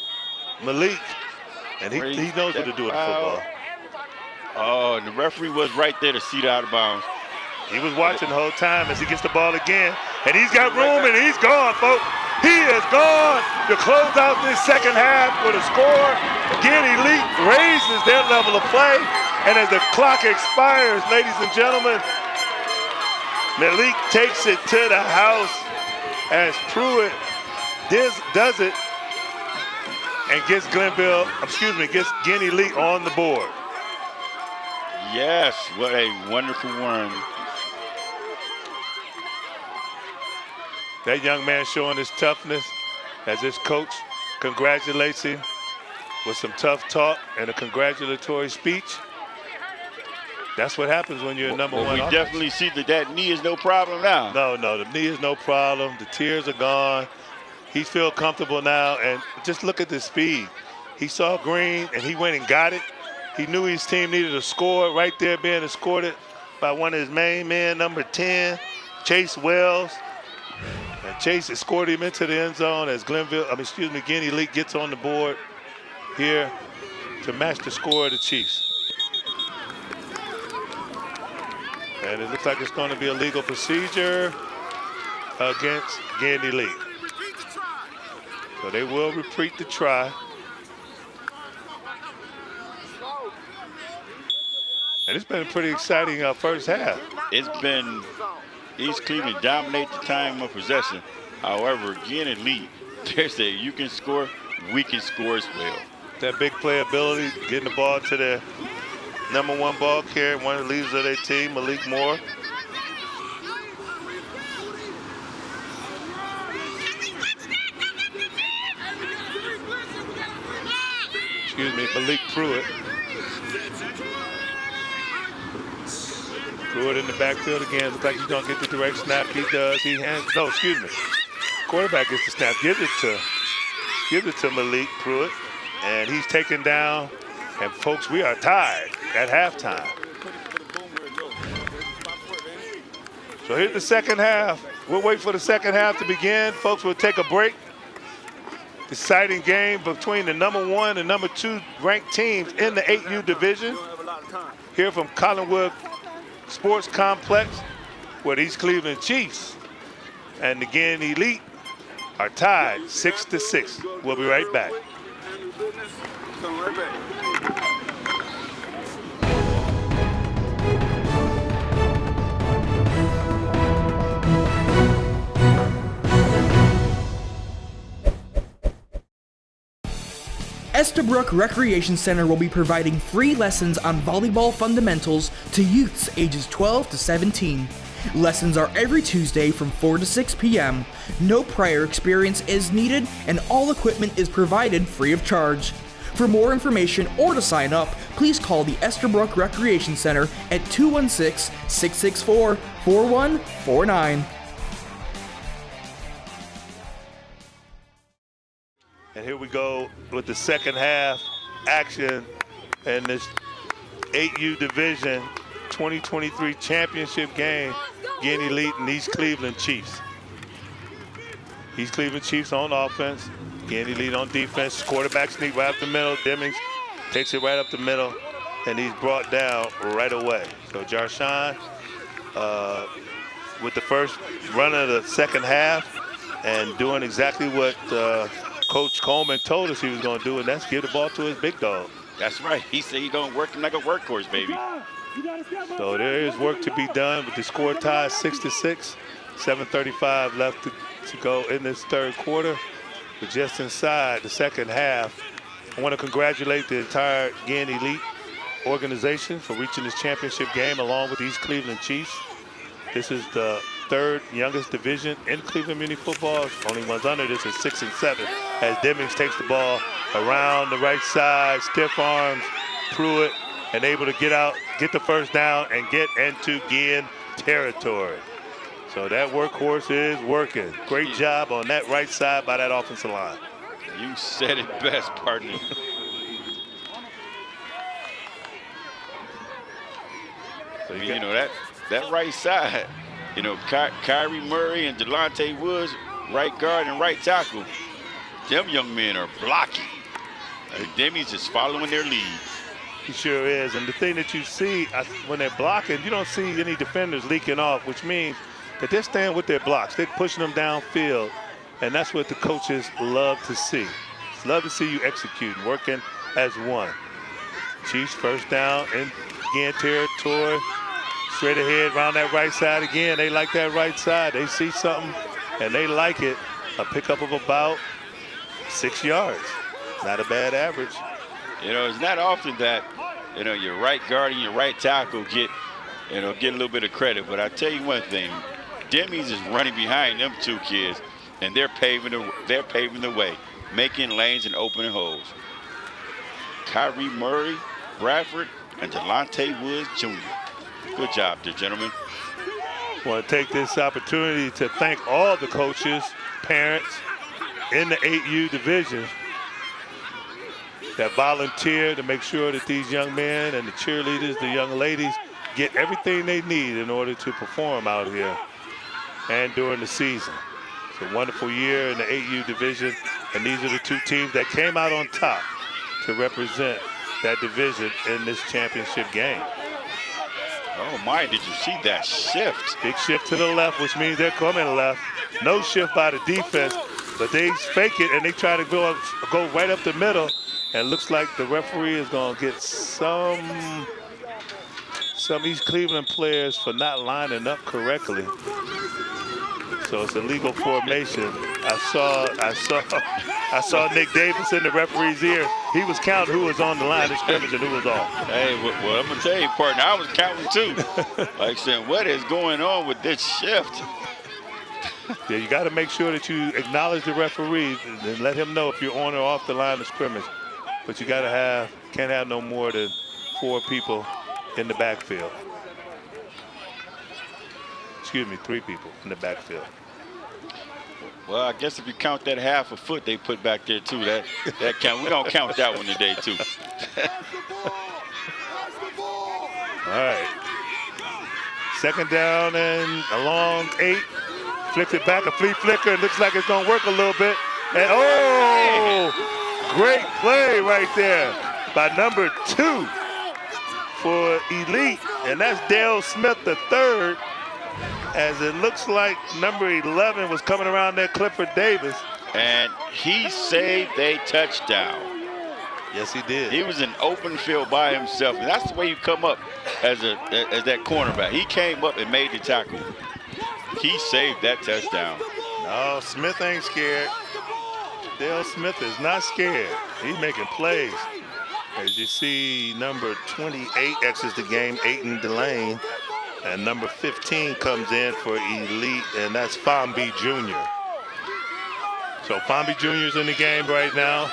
Malik, and he knows what to do in football. Oh, and the referee was right there to see the out of bounds. He was watching the whole time as he gets the ball again, and he's got room, and he's gone, folks. He is gone to close out this second half with a score. Ginn Elite raises their level of play, and as the clock expires, ladies and gentlemen, Malik takes it to the house as Pruitt does it and gets gets Ginn Elite on the board. Yes, what a wonderful run. That young man showing his toughness as his coach congratulates him with some tough talk and a congratulatory speech. That's what happens when you're number one. We definitely see that knee is no problem now. No, the knee is no problem. The tears are gone. He feels comfortable now, and just look at the speed. He saw green, and he went and got it. He knew his team needed a score right there, being escorted by one of his main men, number 10, Chase Wells. And Chase escorted him into the end zone as Ginn Elite gets on the board here to match the score of the Chiefs. And it looks like it's going to be a legal procedure against Ginn Elite. So they will repeat the try. And it's been a pretty exciting first half. It's been East Cleveland dominate the time of possession. However, Ginn Elite, they say you can score, we can score as well. That big playability, getting the ball to their number one ball carrier, one of the leaders of their team, Malik Moore. Malik Pruitt. Pruitt in the backfield again. Looks like he's going to get the direct snap. He does. Quarterback gets the snap. Gives it to Malik Pruitt. And he's taken down. And folks, we are tied at halftime. So here's the second half. We'll wait for the second half to begin. Folks, we'll take a break. Exciting game between the #1 and #2 ranked teams in the 8U division. Here from Collinwood Sports Complex, where the East Cleveland Chiefs and the Ginn Elite are tied 6-6. We'll be right back. Estabrook Recreation Center will be providing free lessons on volleyball fundamentals to youths ages 12 to 17. Lessons are every Tuesday from 4 to 6 p.m. No prior experience is needed, and all equipment is provided free of charge. For more information or to sign up, please call the Estabrook Recreation Center at 216-664-4149. And here we go with the second half action in this 8U Division 2023 championship game, Ginn Elite and East Cleveland Chiefs. East Cleveland Chiefs on offense, Ginn Elite on defense. Quarterback sneak right up the middle. Demings takes it right up the middle, and he's brought down right away. So Jarshawn with the first run of the second half and doing exactly what Coach Coleman told us he was going to do, and that's give the ball to his big dog. That's right. He said he's going to work him like a workhorse, baby. So there is work to be done, but the score ties 6-6. 7:35 left to go in this third quarter. But just inside the second half, I want to congratulate the entire Ginn Elite organization for reaching this championship game along with the East Cleveland Chiefs. This is the third youngest division in Cleveland Muny football. Only ones under this is 6 and 7. As Demings takes the ball around the right side, stiff arms Pruitt, and able to get out, get the first down, and get into Ginn territory. So that workhorse is working. Great job on that right side by that offensive line. You said it best, partner. So you know that right side, you know, Kyrie Murray and Delonte Woods, right guard and right tackle. Them young men are blocking. Demi's just following their lead. He sure is. And the thing that you see when they're blocking, you don't see any defenders leaking off, which means that they're staying with their blocks. They're pushing them downfield. And that's what the coaches love to see. Love to see you executing, working as one. Chiefs first down in Ginn territory. Straight ahead around that right side again. They like that right side. They see something and they like it. A pickup of about 6 yards. Not a bad average. You know, it's not often that, you know, your right guard and your right tackle get a little bit of credit. But I tell you one thing, Demi's is running behind them two kids, and they're paving the way, making lanes and opening holes. Kyrie Murray, Bradford, and Delonte Woods Jr. Good job there, gentlemen. I want to take this opportunity to thank all the coaches, parents in the 8U division that volunteer to make sure that these young men and the cheerleaders, the young ladies, get everything they need in order to perform out here and during the season. It's a wonderful year in the 8U division, and these are the two teams that came out on top to represent that division in this championship game. Oh my, did you see that shift? Big shift to the left, which means they're coming left. No shift by the defense, but they fake it and they try to go right up the middle. And looks like the referee is going to get some East Cleveland players for not lining up correctly. So it's a legal formation. I saw Nick Davis in the referee's ear. He was counting who was on the line of scrimmage and who was off. Hey, well, I'm going to tell you, partner, I was counting too. Like saying, what is going on with this shift? Yeah, you got to make sure that you acknowledge the referee and let him know if you're on or off the line of scrimmage. but you can't have no more than 4 people in the backfield. Excuse me, 3 people in the backfield. Well, I guess if you count that half a foot they put back there too, that count. We're gonna count that one today too. All right. 2nd down and a long 8. Flicks it back, a flea flicker. It looks like it's gonna work a little bit. And great play right there by number 2 for Elite, and that's Dale Smith III. As it looks like number 11 was coming around there, Clifford Davis. And he saved a touchdown. Yes, he did. He was in open field by himself. And that's the way you come up as that cornerback. He came up and made the tackle. He saved that touchdown. No, Smith ain't scared. Dale Smith is not scared. He's making plays. As you see, number 28 exits the game, Aiden Delane. And number 15 comes in for Elite, and that's Fambi Jr. So Fambi Jr. is in the game right now.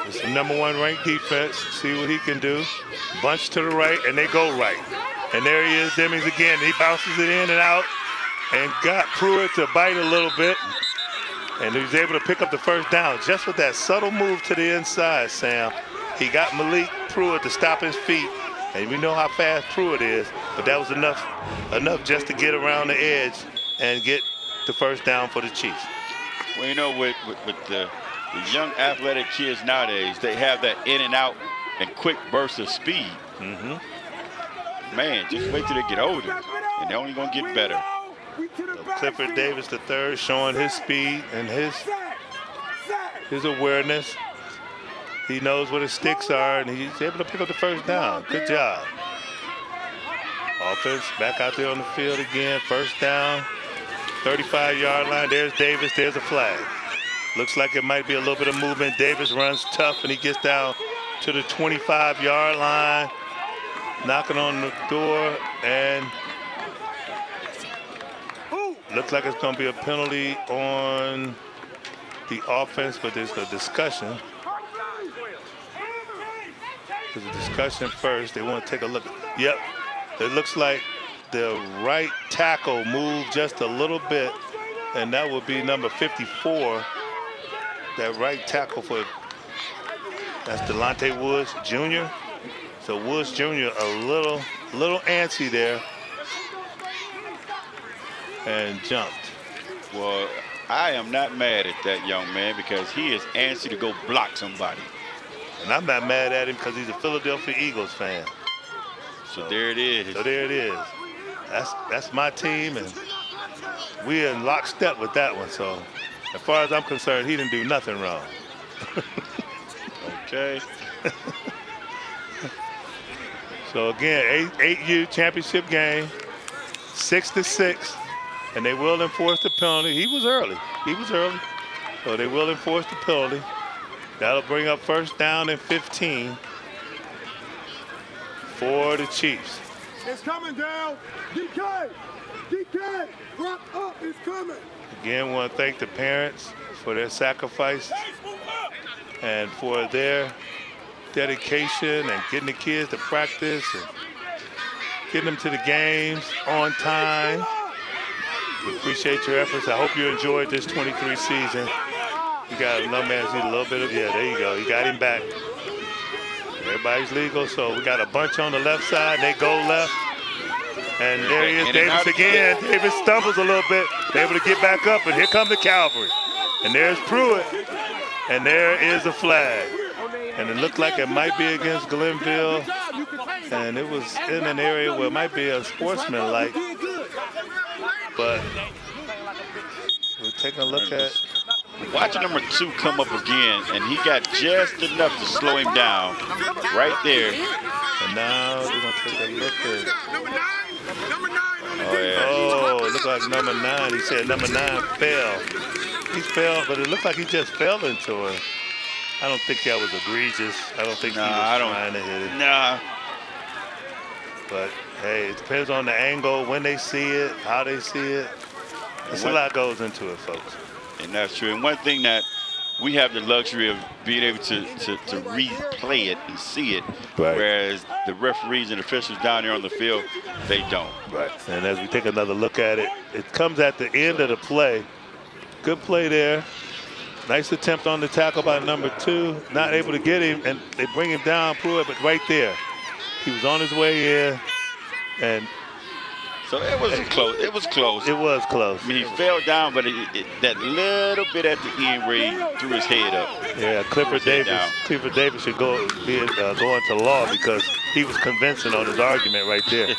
It's the number 1 ranked defense. See what he can do. Bunch to the right, and they go right. And there he is, Demings again. He bounces it in and out and got Pruitt to bite a little bit. And he was able to pick up the 1st down just with that subtle move to the inside, Sam. He got Malik Pruitt to stop his feet. And we know how fast Pruitt is, but that was enough just to get around the edge and get the 1st down for the Chiefs. Well, you know, with the young athletic kids nowadays, they have that in and out and quick burst of speed. Man, just wait till they get older, and they're only gonna get better. So Clifford Davis III showing his speed and his awareness. He knows what his sticks are, and he's able to pick up the 1st down. Good job. Offense back out there on the field again. 1st down, 35-yard line. There's Davis. There's a flag. Looks like it might be a little bit of movement. Davis runs tough, and he gets down to the 25-yard line, knocking on the door, and looks like it's going to be a penalty on the offense, but there's a discussion. There's a discussion first. They want to take a look. Yep, it looks like the right tackle moved just a little bit, and that would be number 54. That right tackle that's Delonte Woods Jr. So Woods Jr. a little antsy there and jumped. Well, I am not mad at that young man because he is antsy to go block somebody. And I'm not mad at him because he's a Philadelphia Eagles fan. So there it is. So there it is. That's my team, and we're in lockstep with that one. So as far as I'm concerned, he didn't do nothing wrong. Okay. So again, 8U championship game, 6-6, and they will enforce the penalty. He was early. So they will enforce the penalty. That'll bring up 1st down and 15 for the Chiefs. It's coming down. DK, drop up, it's coming. Again, want to thank the parents for their sacrifice and for their dedication and getting the kids to practice and getting them to the games on time. We appreciate your efforts. I hope you enjoyed this 23 season. You got another man who need a little bit of, yeah, there you go. You got him back. Everybody's legal, so we got a bunch on the left side. They go left. And there he is, Davis again. Davis stumbles a little bit. They're able to get back up, and here comes the cavalry. And there's Pruitt. And there is a flag. And it looked like it might be against Glenville. And it was in an area where it might be a sportsman-like. But we're taking a look at. Watching number 2 come up again, and he got just enough to slow him down right there. And now we're going to take a look at. Oh, yeah. Oh, it looked like number 9. He said number 9 fell. He fell, but it looked like he just fell into it. I don't think that was egregious. I don't think he was trying to hit it. Nah. But, hey, it depends on the angle, when they see it, how they see it. There's a lot goes into it, folks. And that's true. And one thing that we have the luxury of being able to replay it and see it, Right. whereas the referees and officials down there on the field, they don't. Right. And as we take another look at it, it comes at the end of the play. Good play there. Nice attempt on the tackle by number 2. Not able to get him, and they bring him down, Pruitt, but right there. He was on his way in, and so it was close. It was close. it was close. I mean, he fell down, but that little bit at the end where he threw his head up. Yeah, Clifford Davis should go into law because he was convincing on his argument right there.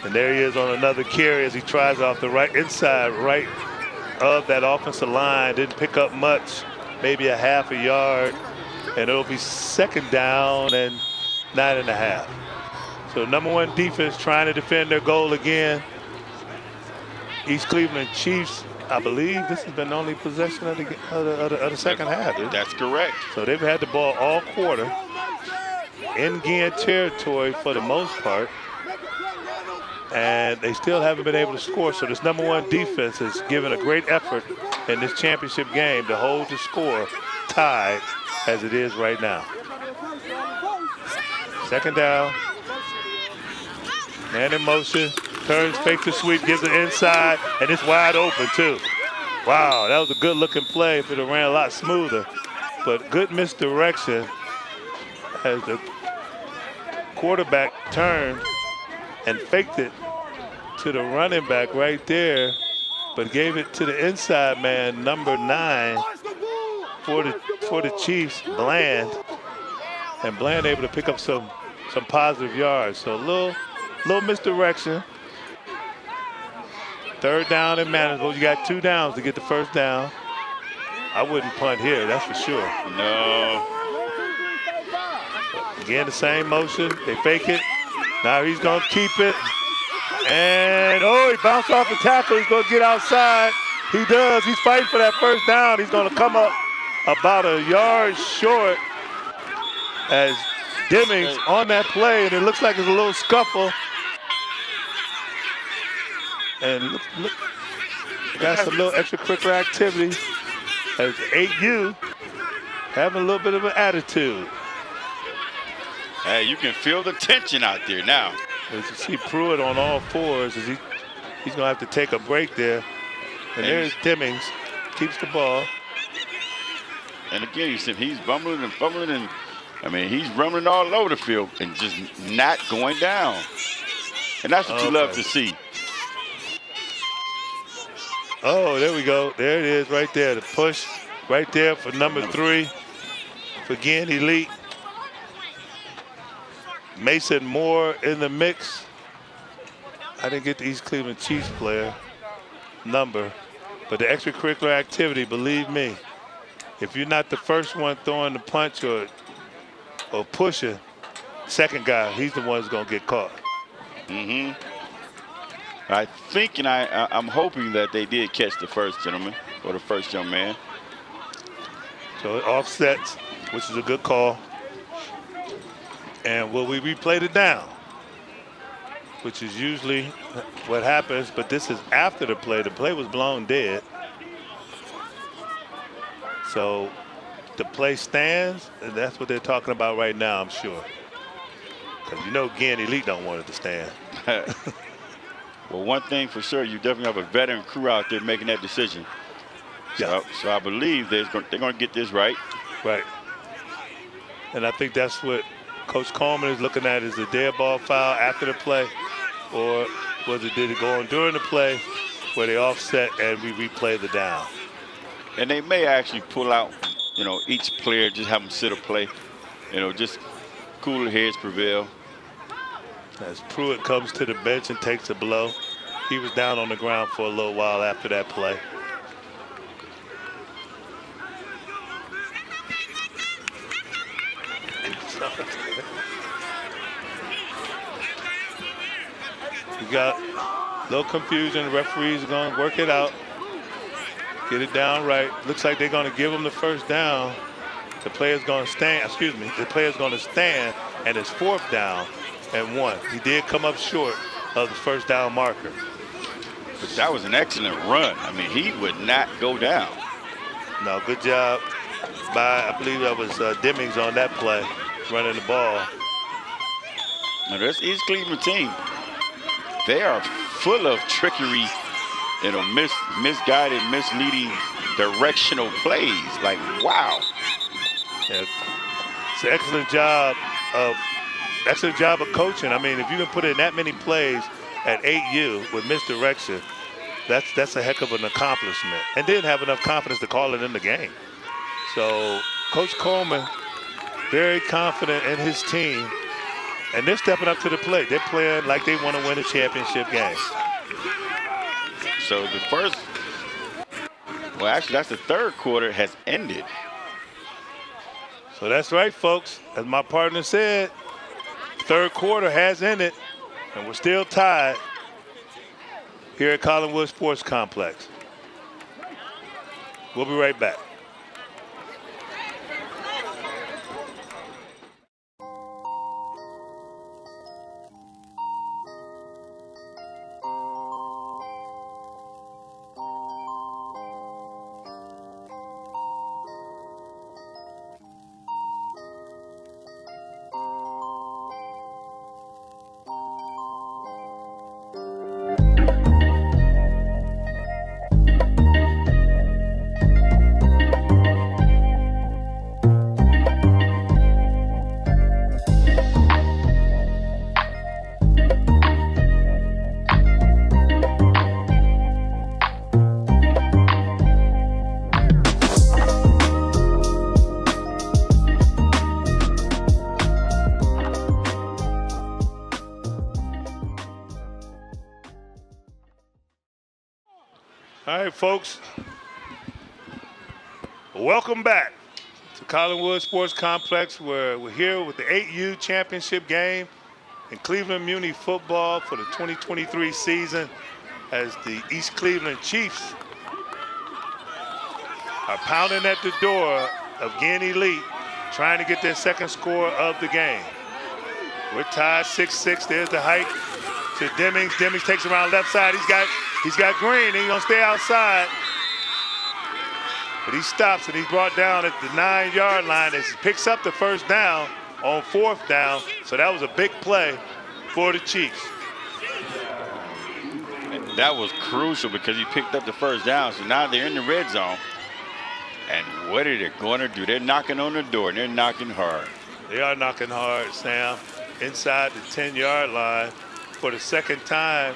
And there he is on another carry as he tries off the inside right of that offensive line. Didn't pick up much, maybe a half a yard, and it'll be 2nd down and 9.5. So number 1 defense trying to defend their goal again. East Cleveland Chiefs, I believe this has been the only possession of the second half. That's correct. So they've had the ball all quarter in Ginn territory for the most part, and they still haven't been able to score. So this number 1 defense has given a great effort in this championship game to hold the score tied as it is right now. 2nd down. Man in motion, turns, fakes the sweep, gives it inside, and it's wide open too. Wow, that was a good looking play if it ran a lot smoother. But good misdirection as the quarterback turned and faked it to the running back right there, but gave it to the inside man, number 9 for the Chiefs, Bland. And Bland able to pick up some positive yards. So a little misdirection. 3rd down and manageable. You got 2 downs to get the 1st down. I wouldn't punt here, that's for sure. No. Again, the same motion. They fake it. Now he's going to keep it. And, he bounced off the tackle. He's going to get outside. He does. He's fighting for that 1st down. He's going to come up about a yard short as Demings on that play, and it looks like it's a little scuffle. And look, got some little extracurricular activity as 8U having a little bit of an attitude. Hey, you can feel the tension out there now. As you see Pruitt on all fours, as he's going to have to take a break there. And there's Demings, keeps the ball. And again, you see he's bumbling and fumbling, and I mean, he's rumbling all over the field and just not going down. And that's what you love to see. Oh, there we go. There it is right there. The push right there for number 3 for Ginn Elite. Mason Moore in the mix. I didn't get the East Cleveland Chiefs player number, but the extracurricular activity, believe me, if you're not the first one throwing the punch or pushing, second guy, he's the one who's going to get caught. Mm-hmm. I think, and I'm hoping that they did catch the first gentleman or the first young man. So it offsets, which is a good call. And will we replay the down? Which is usually what happens, but this is after the play. The play was blown dead. So the play stands, and that's what they're talking about right now, I'm sure. Because you know Ginn Elite don't want it to stand. Well, one thing for sure, you definitely have a veteran crew out there making that decision. Yeah. So I believe they're going to get this right. Right. And I think that's what Coach Coleman is looking at, is a dead ball foul after the play, or did it go on during the play where they offset and we replay the down? And they may actually pull out, each player, just have them sit or play, just cooler heads prevail. As Pruitt comes to the bench and takes a blow. He was down on the ground for a little while after that play. We got a little confusion. The referees are going to work it out. Get it down right. Looks like they're going to give him the first down. The player's going to stand, the player's going to stand, and it's 4th down and 1. He did come up short of the first down marker. But that was an excellent run. I mean, he would not go down. No, good job by, I believe that was Demings on that play, running the ball. Now this East Cleveland team, they are full of trickery, misguided, misleading, directional plays. Like, wow. Yeah, it's an excellent job of coaching. I mean, if you can put in that many plays at 8U with misdirection, that's a heck of an accomplishment. And then have enough confidence to call it in the game. So Coach Coleman, very confident in his team, and they're stepping up to the plate. They're playing like they want to win a championship game. So the first, well, actually, that's the third quarter has ended. So that's right, folks. As my partner said, third quarter has ended, and we're still tied here at Collinwood Sports Complex. We'll be right back. All right, folks. Welcome back to Collinwood Sports Complex, where we're here with the 8U championship game in Cleveland Muny football for the 2023 season, as the East Cleveland Chiefs are pounding at the door of Ginn Elite, trying to get their second score of the game. We're tied 6-6. There's the height to Demings. Demings takes around left side. He's got Green. He's gonna stay outside. But he stops and he's brought down at the 9-yard line as he picks up the first down on 4th down. So that was a big play for the Chiefs. That was crucial because he picked up the first down. So now they're in the red zone. And what are they going to do? They're knocking on the door, and they're knocking hard. They are knocking hard, Sam, inside the 10-yard line for the second time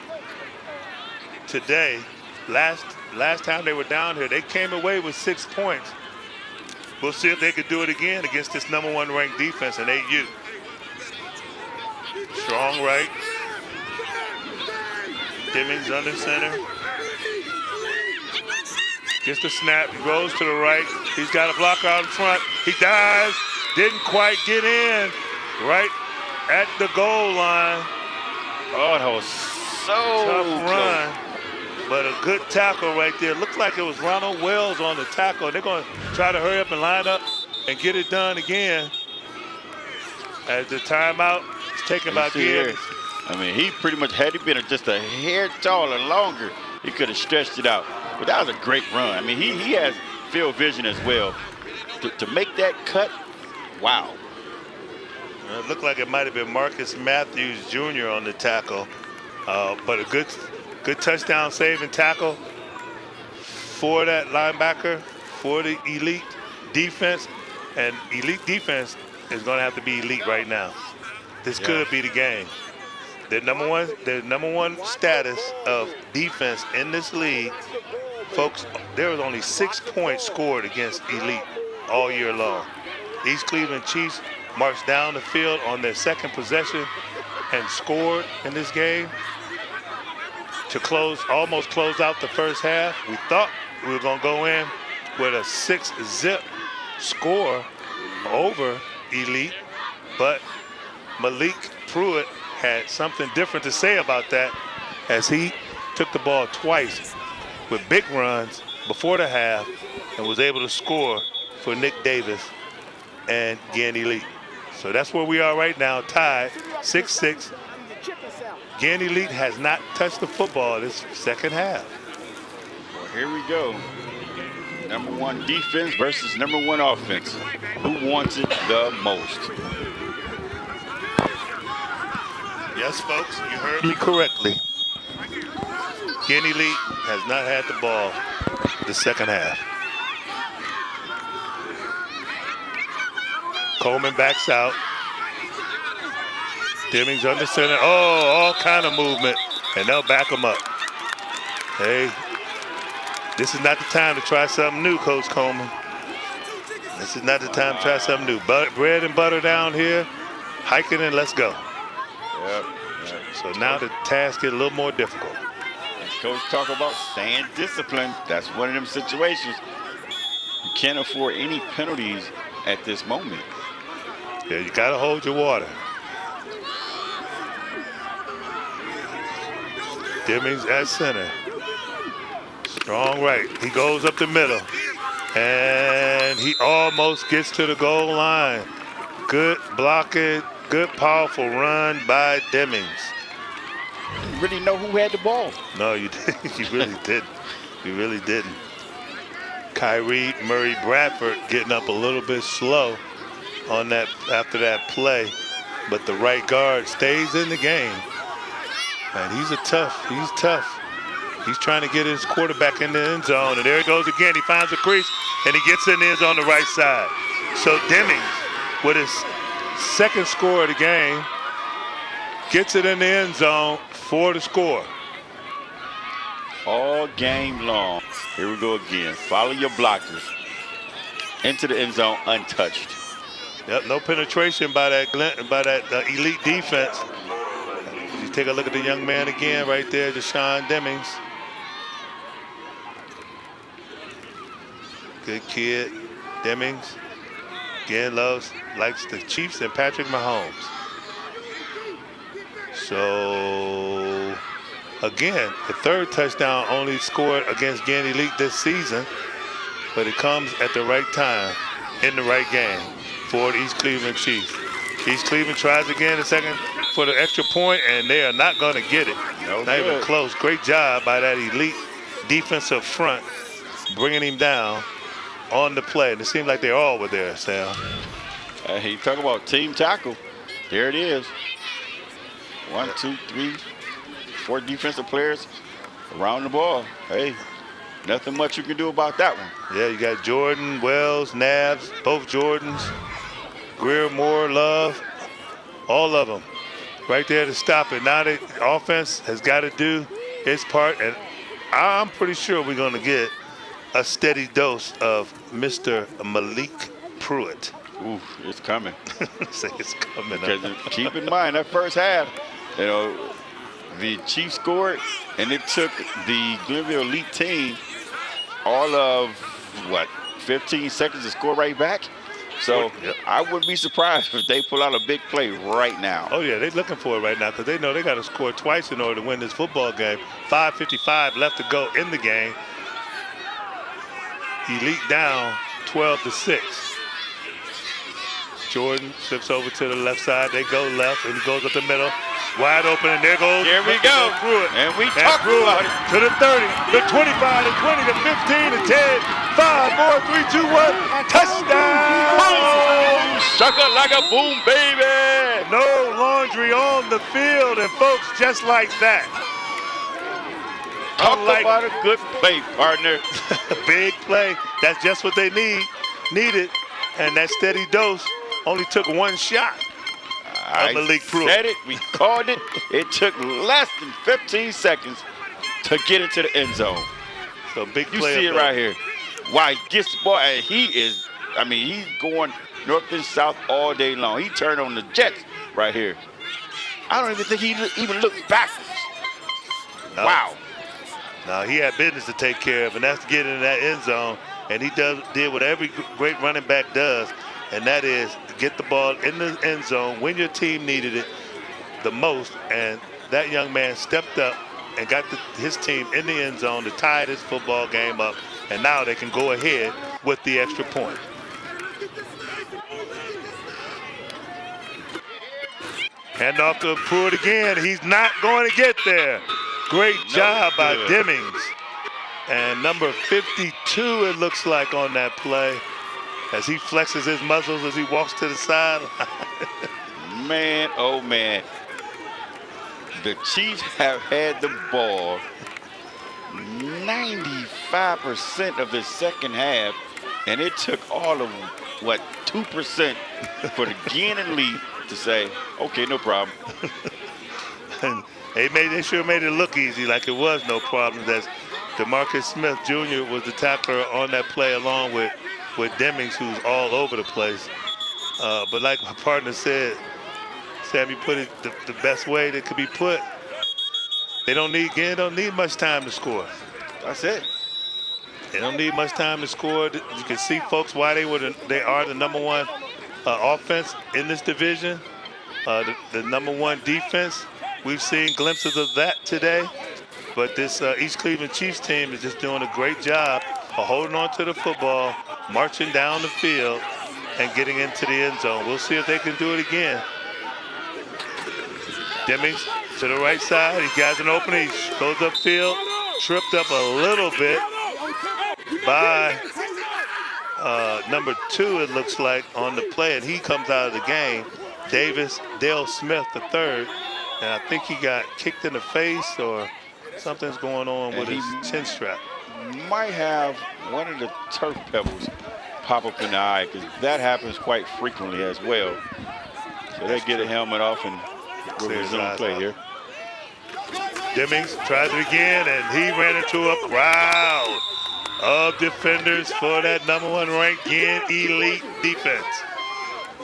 today. Last time they were down here, they came away with 6 points. We'll see if they could do it again against this #1 ranked defense in 8U. Strong right. Demings under center. Gets the snap, he rolls to the right. He's got a blocker out in front. He dives, didn't quite get in. Right at the goal line. Oh, that was so tough run. But a good tackle right there. Looked like it was Ronald Wells on the tackle. They're going to try to hurry up and line up and get it done again. As the timeout is taken by Ginn. I mean, he pretty much, had he been just a hair taller longer, he could have stretched it out. But that was a great run. I mean, he has field vision as well. To make that cut, wow. It looked like it might have been Marcus Matthews Jr. on the tackle. But a good touchdown save and tackle for that linebacker, for the elite defense. And elite defense is going to have to be elite right now. This could be the game. Their number one status of defense in this league, folks, there was only 6 points scored against elite all year long. East Cleveland Chiefs marched down the field on their second possession and scored in this game to almost close out the first half. We thought we were going to go in with a 6-zip score over elite, but Malik Pruitt had something different to say about that, as he took the ball twice with big runs before the half and was able to score for Nick Davis and Ginn Elite. So that's where we are right now, tied 6-6. Ginn Elite has not touched the football this second half. Well, here we go. Number 1 defense versus number 1 offense. Who wants it the most? Yes, folks, you heard me correctly. Ginn Elite has not had the ball the second half. Coleman backs out. Demings under center. Oh, all kind of movement, and they'll back him up. Hey, this is not the time to try something new, Coach Coleman. This is not the time to try something new. Bread and butter down here, hiking and let's go. Yep. So now the task is a little more difficult. Coach talk about staying disciplined. That's one of them situations. You can't afford any penalties at this moment. Yeah, you got to hold your water. Demings at center. Strong right. He goes up the middle. And he almost gets to the goal line. Good blocking, good powerful run by Demings. Didn't really know who had the ball. No, you didn't. You really didn't. You really didn't. Kyrie Murray Bradford getting up a little bit slow on that after that play, but the right guard stays in the game. And he's tough. He's trying to get his quarterback in the end zone, and there he goes again. He finds a crease, and he gets in the end zone on the right side. So Demings, with his second score of the game, gets it in the end zone for the score. All game long. Here we go again. Follow your blockers. Into the end zone untouched. Yep, no penetration by that elite defense. You take a look at the young man again right there, Deshaun Demings. Good kid, Demings. Again, likes the Chiefs and Patrick Mahomes. So, again, the third touchdown only scored against Ginn Elite this season, but it comes at the right time, in the right game for the East Cleveland Chiefs. East Cleveland tries again a second for the extra point, and they are not going to get it. Not even close. Great job by that elite defensive front, bringing him down on the play. And it seemed like they all were there, Sam. You talk about team tackle. There it is. 1, 2, 3, 4 defensive players around the ball. Hey, nothing much you can do about that one. Yeah, you got Jordan, Wells, Nabs, both Jordans, Greer, Moore, Love, all of them right there to stop it. Now the offense has got to do its part, and I'm pretty sure we're going to get a steady dose of Mr. Malik Pruitt. Ooh, it's coming. Say it's coming. Because keep in mind, that first half, the Chiefs scored, and it took the Glenville Elite team all of, 15 seconds to score right back? So I wouldn't be surprised if they pull out a big play right now. Oh, yeah, they're looking for it right now because they know they got to score twice in order to win this football game. 5:55 left to go in the game. Elite down 12-6. Jordan flips over to the left side. They go left, and he goes up the middle. Wide open, and there goes. Here we go. And we talk about it. To the 30, the 25, the 20, the 15, the 10, 5, 4, 3, 2, 1. Touchdown! Boom! Sucker like a boom, baby! No laundry on the field, and folks, just like that. Talk about a good play, partner. Big play. That's just what they needed. And that steady dose only took one shot. I said it. We called it. It took less than 15 seconds to get into the end zone. So big play. You see it right here. Why he gets the ball, and he's going north and south all day long. He turned on the Jets right here. I don't even think he even looked backwards. No. Wow. Now he had business to take care of, and that's to get in that end zone. And he did what every great running back does, and that is get the ball in the end zone when your team needed it the most. And that young man stepped up and got his team in the end zone to tie this football game up. And now they can go ahead with the extra point. Hand off to Pruitt again. He's not going to get there. Great job by Demings. And number 52, it looks like, on that play, as he flexes his muscles as he walks to the side. Man, oh man. The Chiefs have had the ball 95% of the second half, and it took all of, 2% for the Ginn and Lee to say, okay, no problem. And they sure made it look easy, like it was no problem. That DeMarcus Smith Jr. was the tackler on that play, along with Demings, who's all over the place. But like my partner said, Sammy put it the best way that could be put. Ginn don't need much time to score. That's it. They don't need much time to score. You can see, folks, why they are the number one offense in this division. The number one defense. We've seen glimpses of that today. But this East Cleveland Chiefs team is just doing a great job of holding on to the football, marching down the field, and getting into the end zone. We'll see if they can do it again. Demings to the right side. He got an opening. He goes upfield. Tripped up a little bit by number 2, it looks like, on the play. And he comes out of the game. Dale Smith, the third. And I think he got kicked in the face, or something's going on with his chin strap. Might have one of the turf pebbles pop up in the eye, because that happens quite frequently as well. So they get a helmet off and we'll resume play here. Demings tries it again, and he ran into a crowd of defenders for that number 1 ranked Ginn elite defense.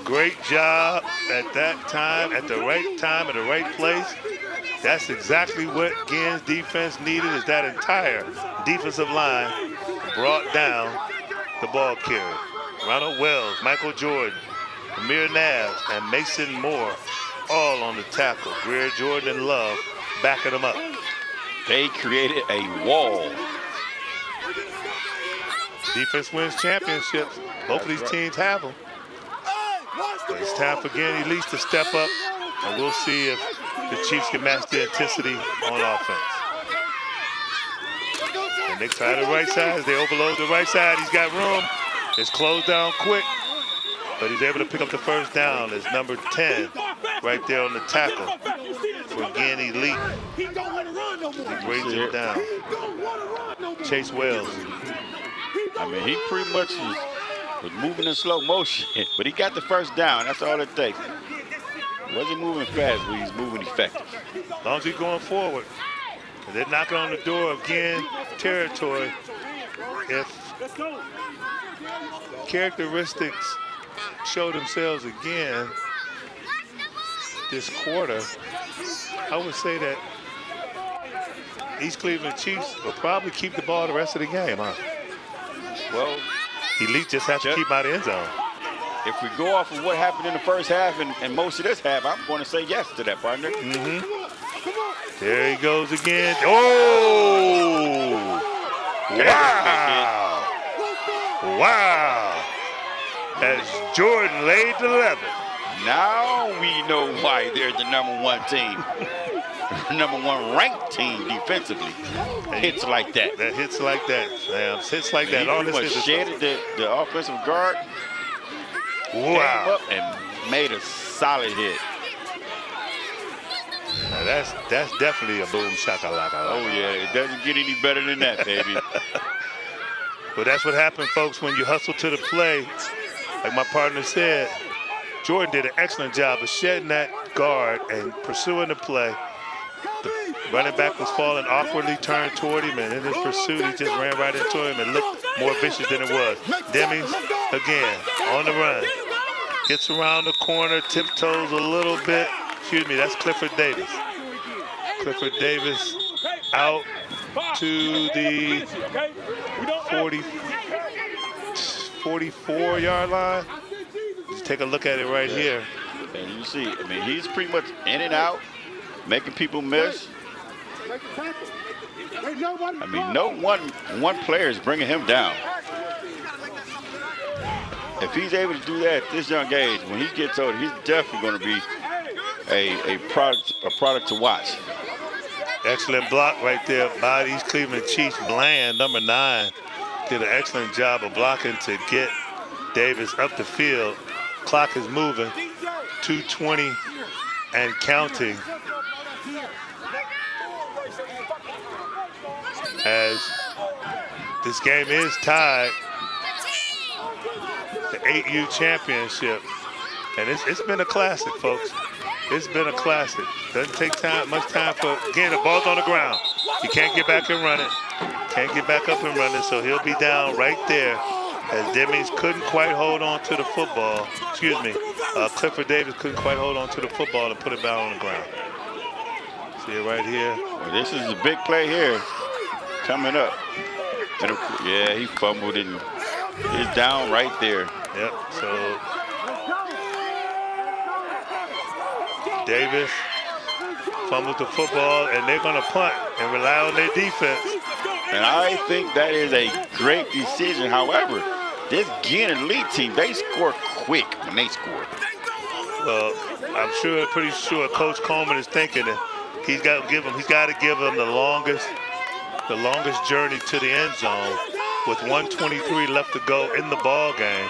Great job at that time, at the right place. That's exactly what Ginn's defense needed, is that entire defensive line brought down the ball carrier. Ronald Wells, Michael Jordan, Amir Nabs, and Mason Moore all on the tackle. Greer, Jordan, and Love backing them up. They created a wall. Defense wins championships. Both of these teams have them. But it's time for Ginn Elite to step up, and we'll see if the Chiefs can match the intensity on offense. And they try the right side. As they overload the right side, he's got room. It's closed down quick, but he's able to pick up the first down. It's number 10 right there on the tackle for Ginn Elite. He brings it down. Chase Wells. I mean, he pretty much was moving in slow motion, but he got the first down. That's all it takes. He wasn't moving fast, but he's moving effective. As long as he's going forward. And they're knocking on the door of Ginn territory. If characteristics show themselves again this quarter, I would say that East Cleveland Chiefs will probably keep the ball the rest of the game, huh? Well, Elite just has to keep out of the end zone. If we go off of what happened in the first half and most of this half, I'm going to say yes to that, partner. There he goes again. Oh! Wow! Wow! As Jordan laid the level. Now we know why they're the number 1 team. Number 1 ranked team defensively. Hits like that. Hits like that. Damn, hits like that. All this shedded the offensive guard. Wow. Up and made a solid hit. Now that's definitely a boom shakalaka. Oh yeah, it doesn't get any better than that, baby. Well, that's what happened, folks, when you hustle to the play. Like my partner said, Jordan did an excellent job of shedding that guard and pursuing the play. The running back was falling awkwardly, turned toward him, and in his pursuit, he just ran right into him and looked more vicious than it was. Demings, again, on the run. Gets around the corner, tiptoes a little bit. Excuse me, that's Clifford Davis. Clifford Davis out to the 44-yard line. Just take a look at it right here. And you see, I mean, he's pretty much in and out, making people miss. I mean, no one player is bringing him down. If he's able to do that at this young age, when he gets older, he's definitely going to be a product to watch. Excellent block right there by the East Cleveland Chiefs. Bland, number 9, did an excellent job of blocking to get Davis up the field. Clock is moving. 2:20 and counting. As this game is tied, the 8U championship. And it's been a classic, folks. It's been a classic. Doesn't take much time for, again, the ball's on the ground. He can't get back and run it. Can't get back up and run it, so he'll be down right there as Demings couldn't quite hold on to the football. Excuse me, Clifford Davis couldn't quite hold on to the football and put it back on the ground. See it right here. Well, this is a big play here coming up. And yeah, he fumbled and he's down right there. Yep, so Davis fumbled the football, and they're going to punt and rely on their defense. And I think that is a great decision. However, this Ginn elite team, they score quick when they score. Well, I'm pretty sure Coach Coleman is thinking that he's got to give them the longest journey to the end zone with 1:23 left to go in the ball game.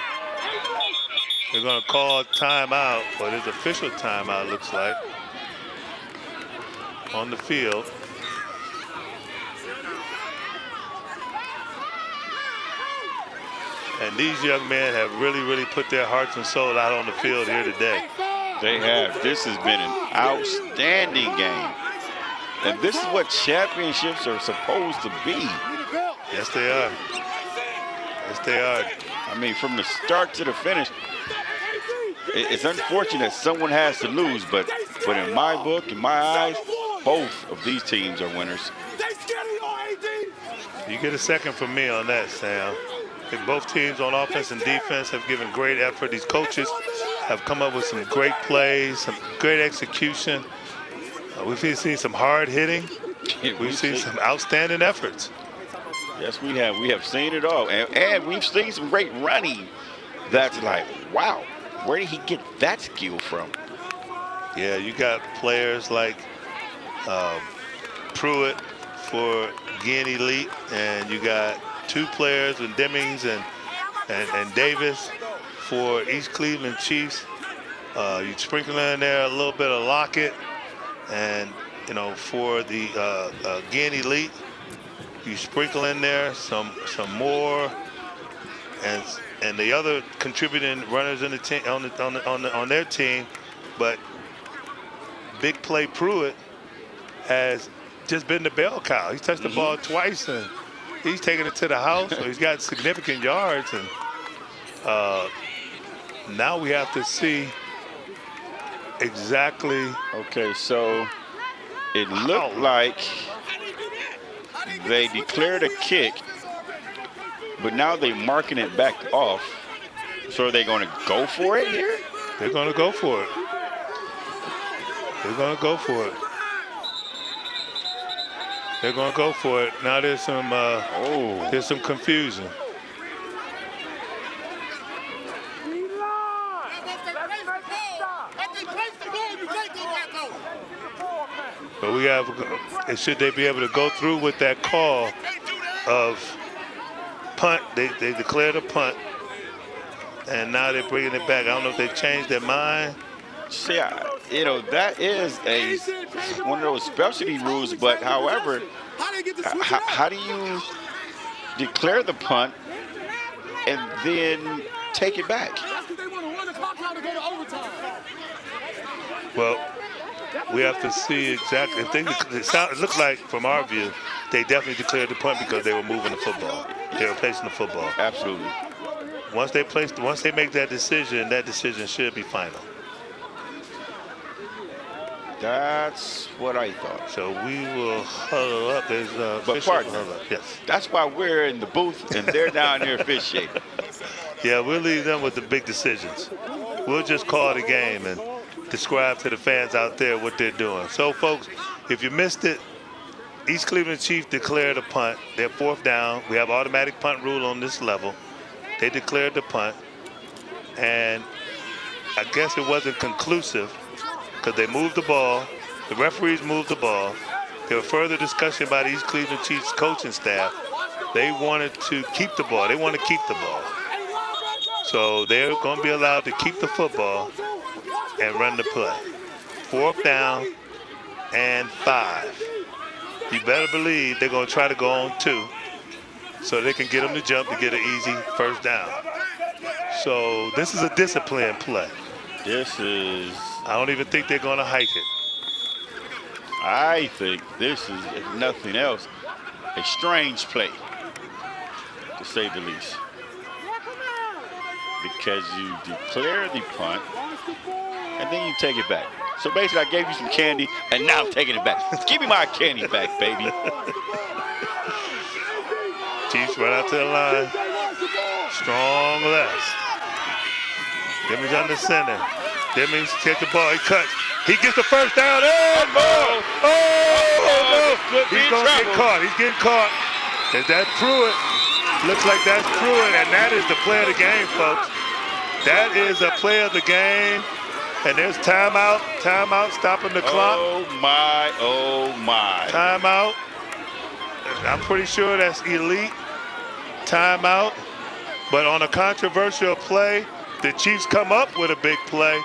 They're going to call timeout, but it's official timeout, looks like, on the field. And these young men have really put their hearts and soul out on the field here today. They have. This has been an outstanding game. And this is what championships are supposed to be. Yes, they are. Yes, they are. I mean, from the start to the finish, it's unfortunate someone has to lose, but in my book, in my eyes, both of these teams are winners. You get a second from me on that, Sam. Both teams on offense and defense have given great effort. These coaches have come up with some great plays, some great execution. We've seen some hard hitting. We've seen some outstanding efforts. Yes, we have. We have seen it all. And we've seen some great running. That's like, wow, where did he get that skill from? Yeah, you got players like Pruitt for Ginn Elite, and you got 2 players with Demings and Davis for East Cleveland Chiefs. You sprinkle in there a little bit of Lockett, and for the Ginn Elite, you sprinkle in there some more, and the other contributing runners in the team on their team, but big play Pruitt has just been the bell cow. He's touched the ball twice, and he's taken it to the house. So he's got significant yards, and now we have to see exactly. Okay, so it looked like they declared a kick, but now they're marking it back off. So are they going to go for it here? They're going to go for it. They're going to go for it. They're going to go for it. Now there's some confusion. But should they be able to go through with that call of punt? They declared a punt, and now they're bringing it back. I don't know if they changed their mind. See, that is one of those specialty rules, but however, how do you declare the punt and then take it back? Well, we have to see exactly. It looks like, from our view, they definitely declared the punt because they were moving the football. They were placing the football. Absolutely. Once they make that decision should be final. That's what I thought. So we will huddle up. There's but partner, huddle up. Yes. That's why we're in the booth and they're down there officiating. Yeah, we'll leave them with the big decisions. We'll just call the game and describe to the fans out there what they're doing. So, folks, if you missed it, East Cleveland Chiefs declared a punt. They're 4th down. We have automatic punt rule on this level. They declared the punt, and I guess it wasn't conclusive because they moved the ball. The referees moved the ball. there was further discussion by the East Cleveland Chiefs coaching staff. They wanted to keep the ball. They want to keep the ball. So they're going to be allowed to keep the football and run the play. 4th down and 5. You better believe they're going to try to go on 2 so they can get them to jump to get an easy first down. So this is a discipline play. This is... I don't even think they're going to hike it. I think this is, if nothing else, a strange play, to say the least. Because you declare the punt, and then you take it back. So basically, I gave you some candy, and now I'm taking it back. Give me my candy back, baby. Chiefs right out to the line. Strong left. Demmings under center. Demmings take the ball. He cuts. He gets the first down. Oh, no. He's going to get caught. He's getting caught. Is that Pruitt? Looks like that's Pruitt, and that is the play of the game, folks. That is a play of the game. And there's timeout. Timeout stopping the clock. Oh, my. Oh, my. Timeout. I'm pretty sure that's elite. Timeout. But on a controversial play, the Chiefs come up with a big play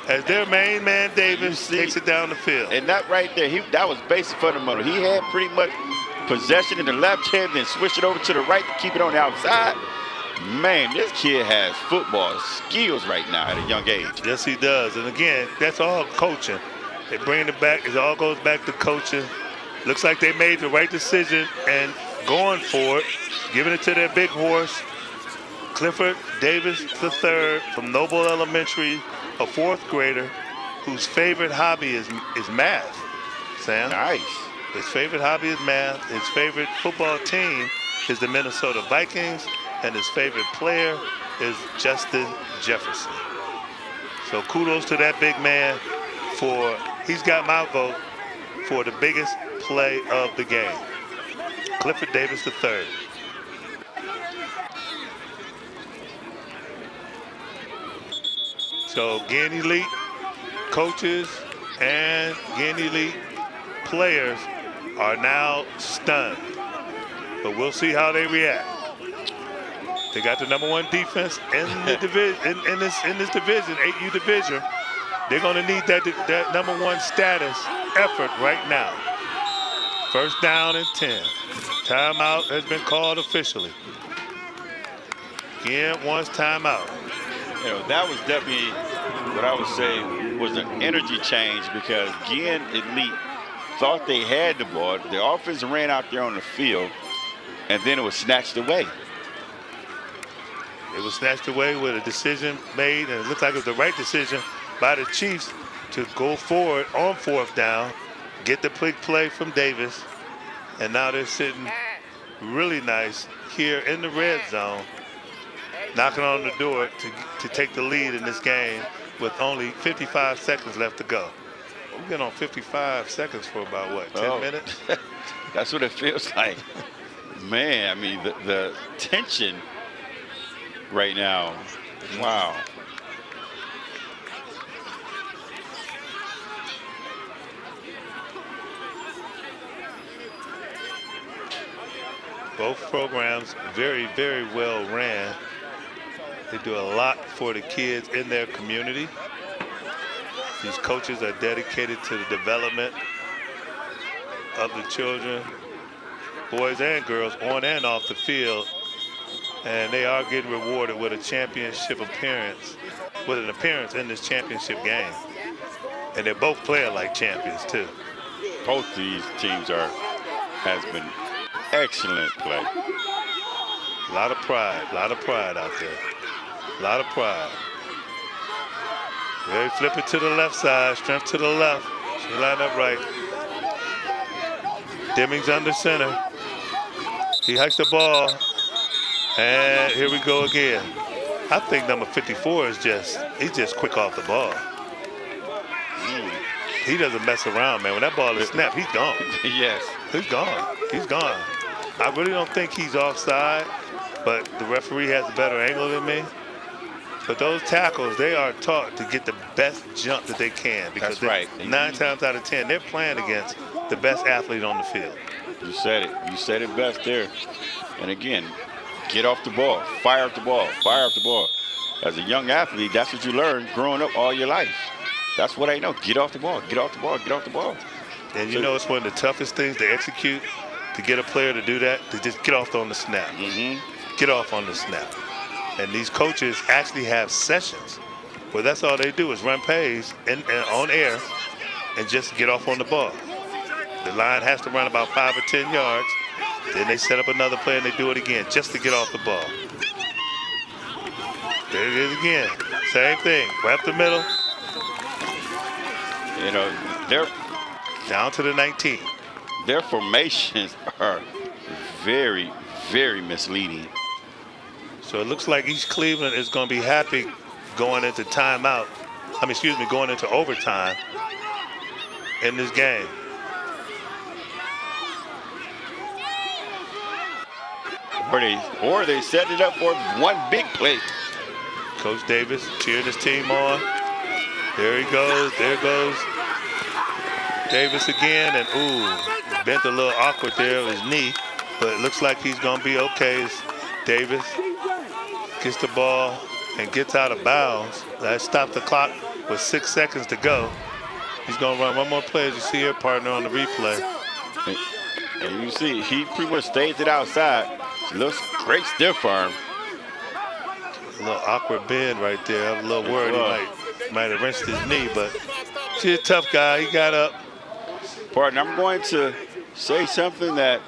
as their main man, Davis, takes it down the field. And that right there, that was basic fundamental. He had pretty much possession in the left hand, then switched it over to the right to keep it on the outside. Man, this kid has football skills right now at a young age. Yes, he does. And again, that's all coaching. They bring it back. It all goes back to coaching. Looks like they made the right decision and going for it, giving it to their big horse, Clifford Davis III from Noble Elementary, a 4th grader whose favorite hobby is math. Sam? Nice. His favorite hobby is math. His favorite football team is the Minnesota Vikings, and his favorite player is Justin Jefferson. So kudos to that big man he's got my vote for the biggest play of the game. Clifford Davis III. So Ginn Elite coaches and Ginn Elite players are now stunned. But we'll see how they react. They got the #1 defense in the division in this division, 8U division. They're going to need that #1 status effort right now. 1st down and 10. Timeout has been called officially. Ginn wants timeout. You know, that was definitely what I would say was an energy change, because Ginn Elite thought they had the ball. The offense ran out there on the field, and then it was snatched away. It was snatched away with a decision made, and it looked like it was the right decision by the Chiefs to go forward on 4th down, get the big play from Davis, and now they're sitting really nice here in the red zone, knocking on the door to take the lead in this game with only 55 seconds left to go. We've been on 55 seconds for about, what, 10 minutes? That's what it feels like. Man, I mean, the tension right now, wow. Both programs very, very well ran. They do a lot for the kids in their community. These coaches are dedicated to the development of the children, boys and girls, on and off the field. And they are getting rewarded with a championship appearance, with an appearance in this championship game. And they're both playing like champions, too. Both these teams has been excellent play. A lot of pride out there. A lot of pride. They flip it to the left side, strength to the left. She line up right. Demmings under center. He hikes the ball. And here we go again. I think number 54 he's just quick off the ball. He doesn't mess around, man. When that ball is snapped, he's gone. Yes. He's gone. He's gone. I really don't think he's offside, but the referee has a better angle than me. But those tackles, they are taught to get the best jump that they can. Because That's right. 9 times out of 10, they're playing against the best athlete on the field. You said it. You said it best there. And again, get off the ball. Fire up the ball. Fire up the ball. As a young athlete, that's what you learn growing up all your life. That's what I know. Get off the ball. Get off the ball. Get off the ball. And you know it's one of the toughest things to execute, to get a player to do that, to just get off on the snap. Get off on the snap. And these coaches actually have sessions where that's all they do is run plays and on air and just get off on the ball. The line has to run about 5 or 10 yards. Then they set up another play and they do it again just to get off the ball. There it is again. Same thing. Right up the middle. You know, they're down to the 19. Their formations are very, very misleading. So it looks like East Cleveland is going to be happy going into timeout. Going into overtime in this game. Or they set it up for one big play. Coach Davis cheering his team on. There he goes. There goes Davis again. And ooh, bent a little awkward there with his knee. But it looks like he's going to be okay. As Davis gets the ball and gets out of bounds. That stopped the clock with 6 seconds to go. He's going to run one more play, as you see here, partner, on the replay. And you see, he pretty much stays it outside. It looks great stiff arm. A little awkward bend right there. I'm a little worried he might have wrenched his knee, but he's a tough guy. He got up. Partner, I'm going to say something that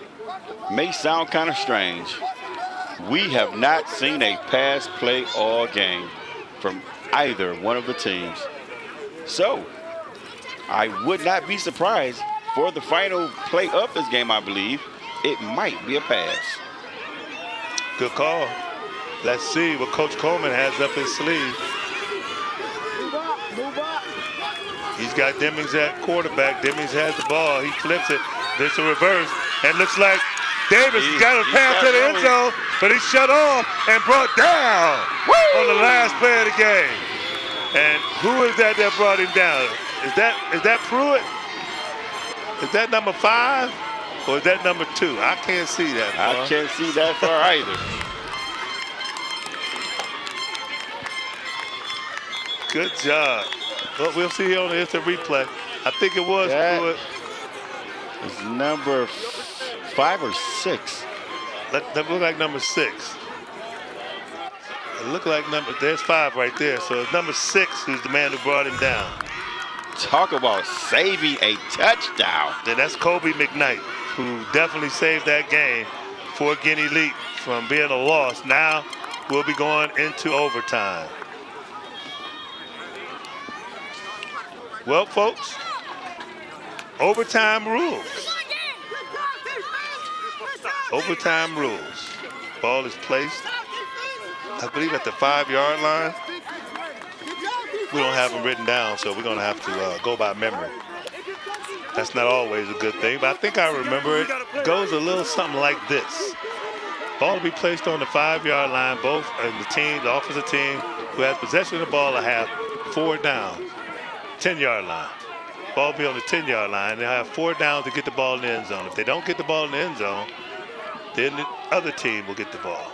may sound kind of strange. We have not seen a pass play all game from either one of the teams. So, I would not be surprised for the final play of this game, I believe. It might be a pass. Good call. Let's see what Coach Coleman has up his sleeve. He's got Demings at quarterback. Demings has the ball. He flips it. There's a reverse. And looks like Davis got a pass to the end zone, but he's shut off and brought down on the last play of the game. And who is that brought him down? Is that Pruitt? Is that number 5? Or is that number 2? I can't see that far. I can't see that far either. Good job. Well, we'll see on the instant replay. I think it was Pruitt. It's number 5 or 6. That look like number 6. It looked like there's 5 right there. So it's number 6 who's the man who brought him down. Talk about saving a touchdown. And that's Kobe McKnight, who definitely saved that game for Ginn Elite from being a loss. Now we'll be going into overtime. Well, folks, overtime rules. Overtime rules. Ball is placed, I believe, at the 5-yard line. We don't have them written down, so we're going to have to go by memory. That's not always a good thing, but I think I remember it. Goes a little something like this. Ball will be placed on the 5-yard line. Both the offensive team who has possession of the ball will have 4 downs. 10-yard line. Ball will be on the 10-yard line. They'll have 4 downs to get the ball in the end zone. If they don't get the ball in the end zone, then the other team will get the ball.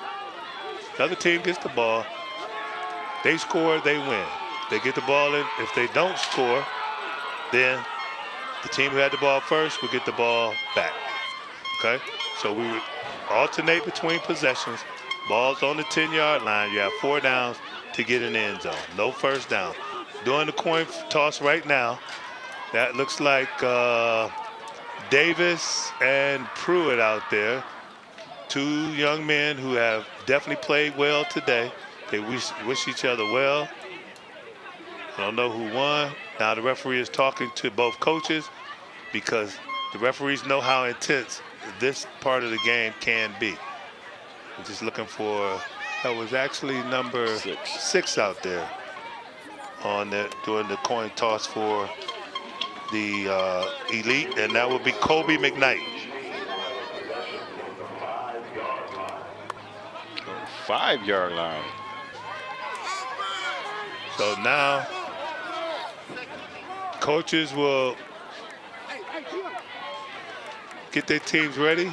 The other team gets the ball. They score, they win. They get the ball in. If they don't score, then the team who had the ball first will get the ball back. Okay? So we would alternate between possessions. Ball's on the 10-yard line. You have 4 downs to get in the end zone. No first down. Doing the coin toss right now. That looks like Davis and Pruitt out there. 2 young men who have definitely played well today. They wish each other well. I don't know who won. Now the referee is talking to both coaches because the referees know how intense this part of the game can be. We're just looking for, that was actually number 6 out there doing the coin toss for the Elite, and that would be Kobe McKnight. 5-yard line. So now coaches will get their teams ready.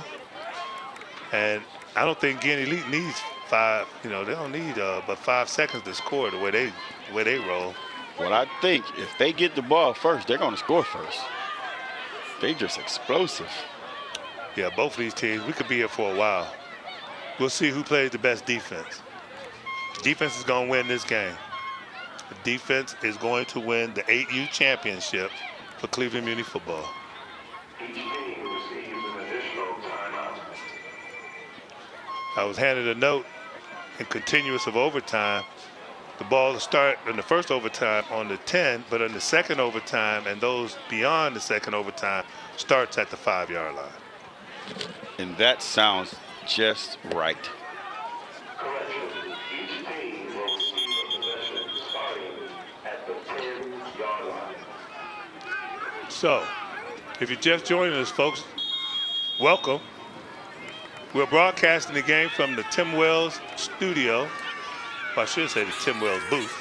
And I don't think Ginn Elite needs five, they don't need but 5 seconds to score the way they roll. Well, I think if they get the ball first, they're going to score first. They just explosive. Yeah, both of these teams, we could be here for a while. We'll see who plays the best defense. Defense is going to win this game. The defense is going to win the 8U championship for Cleveland Muni football. I was handed a note in continuous of overtime. The ball will start in the first overtime on the 10, but in the second overtime and those beyond the second overtime starts at the 5-yard line. And that sounds just right. So, if you're just joining us, folks, welcome. We're broadcasting the game from the Tim Wells studio. Well, I should say the Tim Wells booth.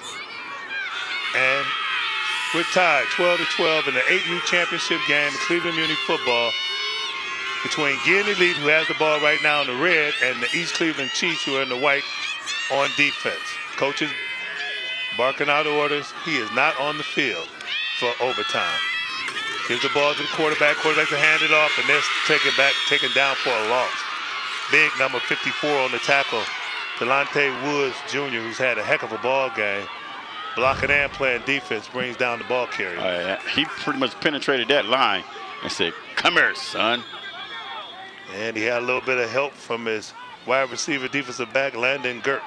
And we're tied 12-12 in the 8U championship game of Cleveland Muni football between Ginn Elite, who has the ball right now in the red, and the East Cleveland Chiefs, who are in the white on defense. Coaches barking out orders. He is not on the field for overtime. Gives the ball to the quarterback. Quarterback to hand it off, and they're taken down for a loss. Big number 54 on the tackle, Delonte Woods Jr., who's had a heck of a ball game. Blocking and playing defense brings down the ball carrier. He pretty much penetrated that line and said, "Come here, son." And he had a little bit of help from his wide receiver defensive back, Landon Gerke.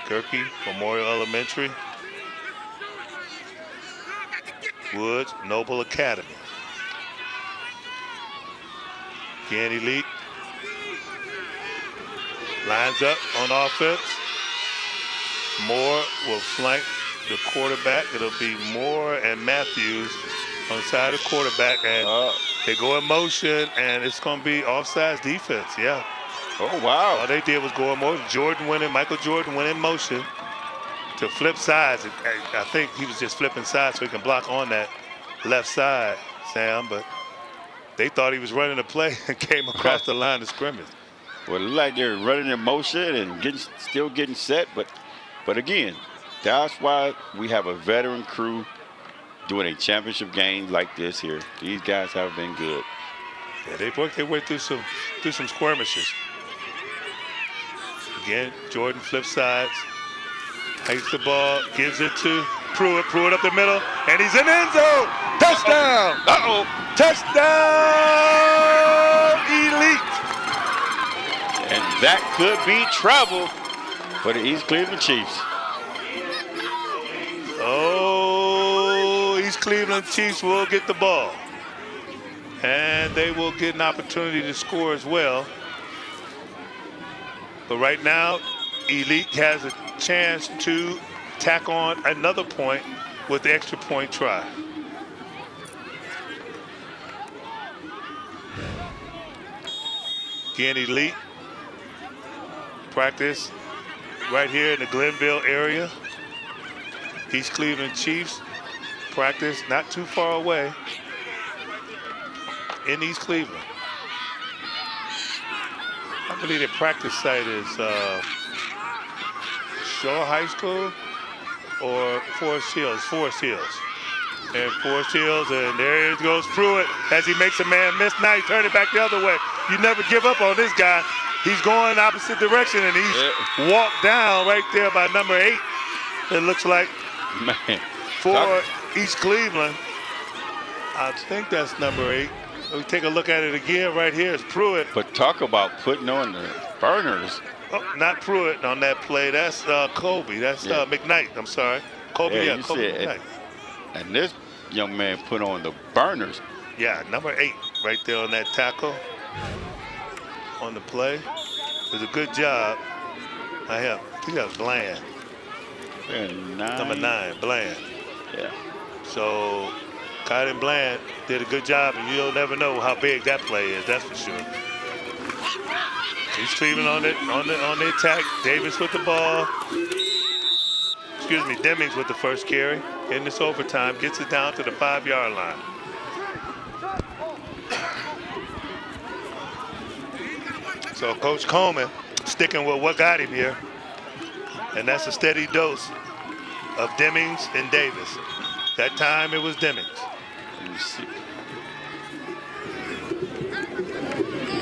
Gerke, Memorial Elementary. Woods, Noble Academy. Ginn Elite lines up on offense. Moore will flank the quarterback. It'll be Moore and Matthews on the side of the quarterback, and they go in motion, and it's going to be offsides defense. Yeah. Oh, wow. All they did was go in motion. Michael Jordan went in motion to flip sides. I think he was just flipping sides so he can block on that left side, Sam, but they thought he was running a play and came across the line of scrimmage. Well, it looked like they're running in motion and still getting set, but again, that's why we have a veteran crew doing a championship game like this here. These guys have been good. Yeah, they've worked their way through some skirmishes. Again, Jordan flips sides, takes the ball, gives it to Pruitt. Pruitt up the middle, and he's in the end zone. Touchdown! Touchdown, Elite! And that could be trouble for the East Cleveland Chiefs. Oh, East Cleveland Chiefs will get the ball. And they will get an opportunity to score as well. But right now, Elite has a chance to tack on another point with the extra point try. Again, Elite practice right here in the Glenville area. East Cleveland Chiefs practice not too far away in East Cleveland. I believe their practice site is Shaw High School or Forest Hills. Forest Hills. And Forest Hills, and there goes Pruitt as he makes a man miss. Now he turned it back the other way. You never give up on this guy. He's going opposite direction, and he's walked down right there by number 8. It looks like for East Cleveland. I think that's number 8. We take a look at it again right here. It's Pruitt. But talk about putting on the burners. Oh, not Pruitt on that play. That's Kobe. That's McKnight. I'm sorry. Kobe, Kobe McKnight. And this young man put on the burners. Yeah, number 8 right there on that tackle on the play. It's a good job. I think that was Bland. Number 9, Bland. Yeah. So Kyden Bland did a good job, and you'll never know how big that play is, that's for sure. East Cleveland on the attack. Davis with the ball. Demings with the first carry in this overtime, gets it down to the 5-yard line. So Coach Coleman sticking with what got him here, and that's a steady dose of Demings and Davis. That time it was Demings. Let me see.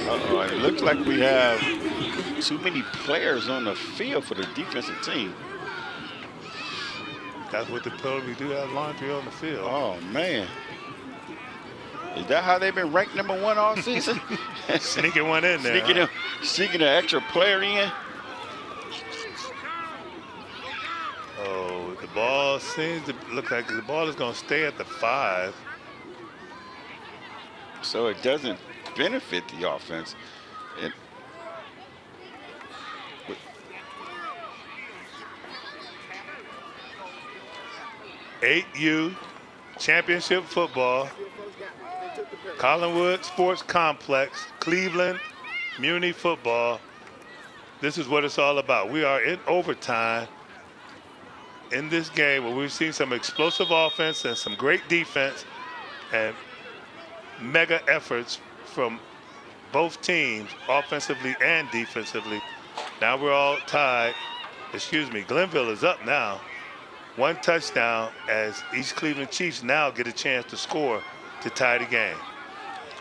Uh-oh, it looks like we have too many players on the field for the defensive team. That's what the penalty do, have laundry on the field. Oh, man. Is that how they've been ranked #1 all season? Sneaking one in there. Sneaking an extra player in. Oh, the ball seems to look like the ball is going to stay at the 5. So it doesn't benefit the offense. 8U championship football, Collinwood Sports Complex, Cleveland Muny football. This is what it's all about. We are in overtime in this game where we've seen some explosive offense and some great defense and mega efforts from both teams, offensively and defensively. Now we're all tied. Glenville is up now. 1 touchdown as East Cleveland Chiefs now get a chance to score to tie the game.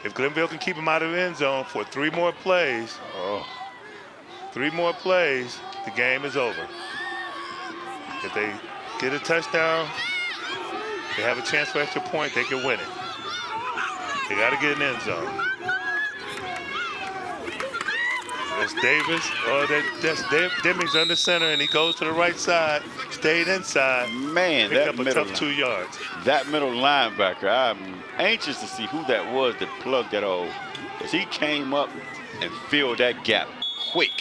If Glenville can keep them out of the end zone for 3 more plays, 3 more plays, the game is over. If they get a touchdown, they have a chance for extra point, they can win it. They got to get an end zone. That's Davis. Oh, that's Demings under center, and he goes to the right side, stayed inside. Man, picked that up a middle tough 2 yards. That middle linebacker, I'm anxious to see who that was that plugged that hole. As he came up and filled that gap quick.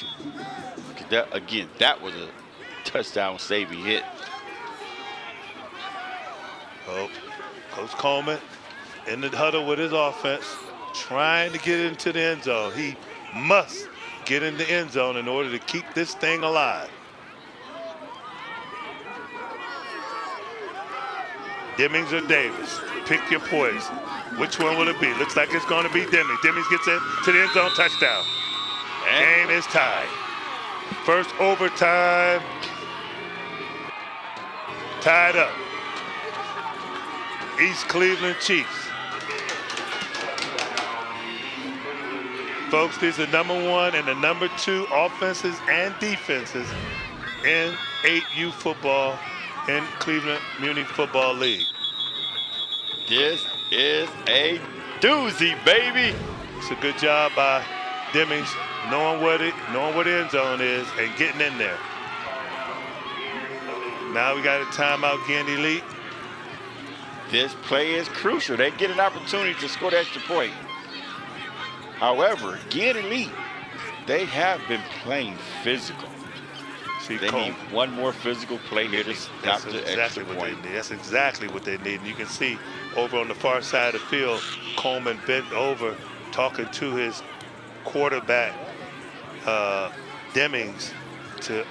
That was a touchdown saving hit. Oh, Coach Coleman in the huddle with his offense, trying to get into the end zone. He must get in the end zone in order to keep this thing alive. Demings or Davis, pick your poison. Which one will it be? Looks like it's going to be Demings. Demings gets into the end zone, touchdown. Game is tied. First overtime, tied up. East Cleveland Chiefs. Folks, these are #1 and the #2 offenses and defenses in 8U football in Cleveland Muny Football League. This is a doozy, baby. It's a good job by Demings knowing where the end zone is and getting in there. Now we got a timeout, Ginn Elite. This play is crucial. They get an opportunity to score the extra point. However, Ginn Elite, they have been playing physical. They need one more physical play here to stop the extra point. That's exactly what they need. And you can see over on the far side of the field, Coleman bent over talking to his quarterback, Demings, to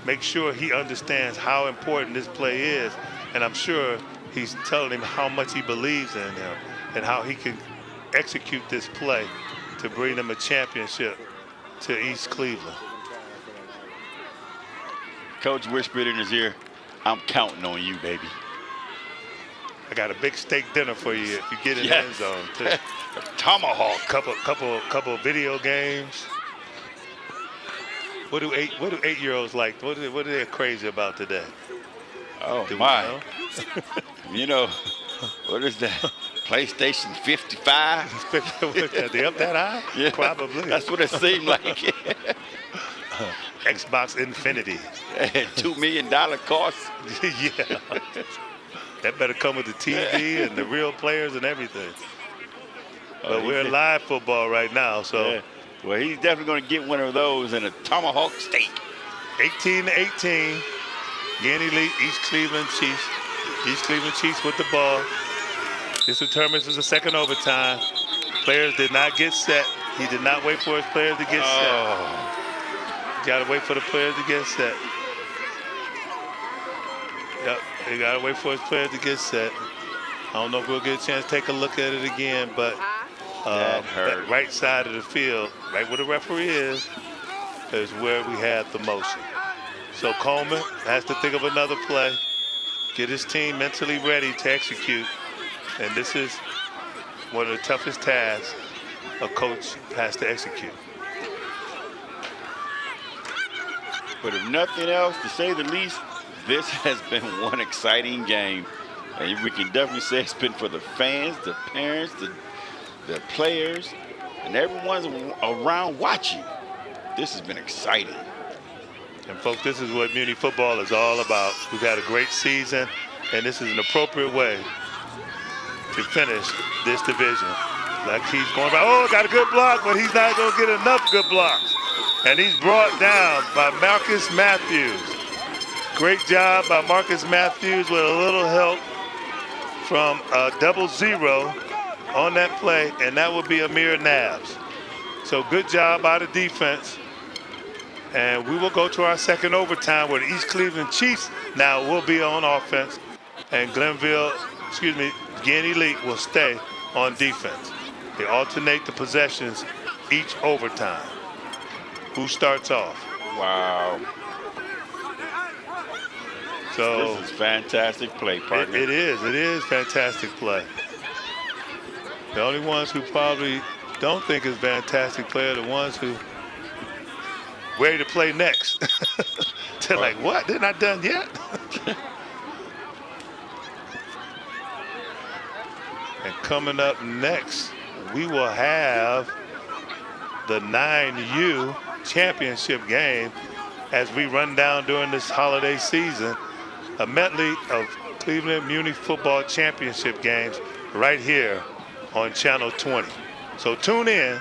make sure he understands how important this play is. And I'm sure he's telling him how much he believes in him and how he can execute this play to bring them a championship to East Cleveland. Coach whispered in his ear, "I'm counting on you, baby." I got a big steak dinner for you if you get in the end zone too. Tomahawk. Couple video games. What do 8-year-olds like? What are they crazy about today? Oh my! You know, what is that? PlayStation 55? They up that high? Yeah, probably. That's what it seemed like. Xbox Infinity. $2 million cost. Yeah. That better come with the TV and the real players and everything. But we're in live football right now, so. Yeah. Well, he's definitely going to get one of those and a tomahawk steak. 18-18. Ginn Elite, East Cleveland Chiefs. East Cleveland Chiefs with the ball. This determines the second overtime. Players did not get set. He did not wait for his players to get set. Got to wait for the players to get set. Yep, they gotta wait for his players to get set. I don't know if we'll get a chance to take a look at it again, but That hurt. that right side of the field, right where the referee is where we had the motion. So Coleman has to think of another play, get his team mentally ready to execute, and this is one of the toughest tasks a coach has to execute. But if nothing else, to say the least, this has been one exciting game. And we can definitely say it's been for the fans, the parents, the players, and everyone's around watching. This has been exciting. And folks, this is what Muny football is all about. We've had a great season, and this is an appropriate way to finish this division. Like he's going by, oh, got a good block, but he's not going to get enough good blocks. And he's brought down by Marcus Matthews. Great job by Marcus Matthews with a little help from 00 on that play, and that would be Amir Nabs. So good job by the defense. And we will go to our second overtime where the East Cleveland Chiefs now will be on offense, and Ginn Elite will stay on defense. They alternate the possessions each overtime. Who starts off? Wow. So this is fantastic play, partner. It is fantastic play. The only ones who probably don't think it's fantastic play are the ones who ready to play next. They're like, what? They're not done yet? And coming up next, we will have the 9U championship game as we run down during this holiday season. A medley of Cleveland Muny football championship games right here on Channel 20. So tune in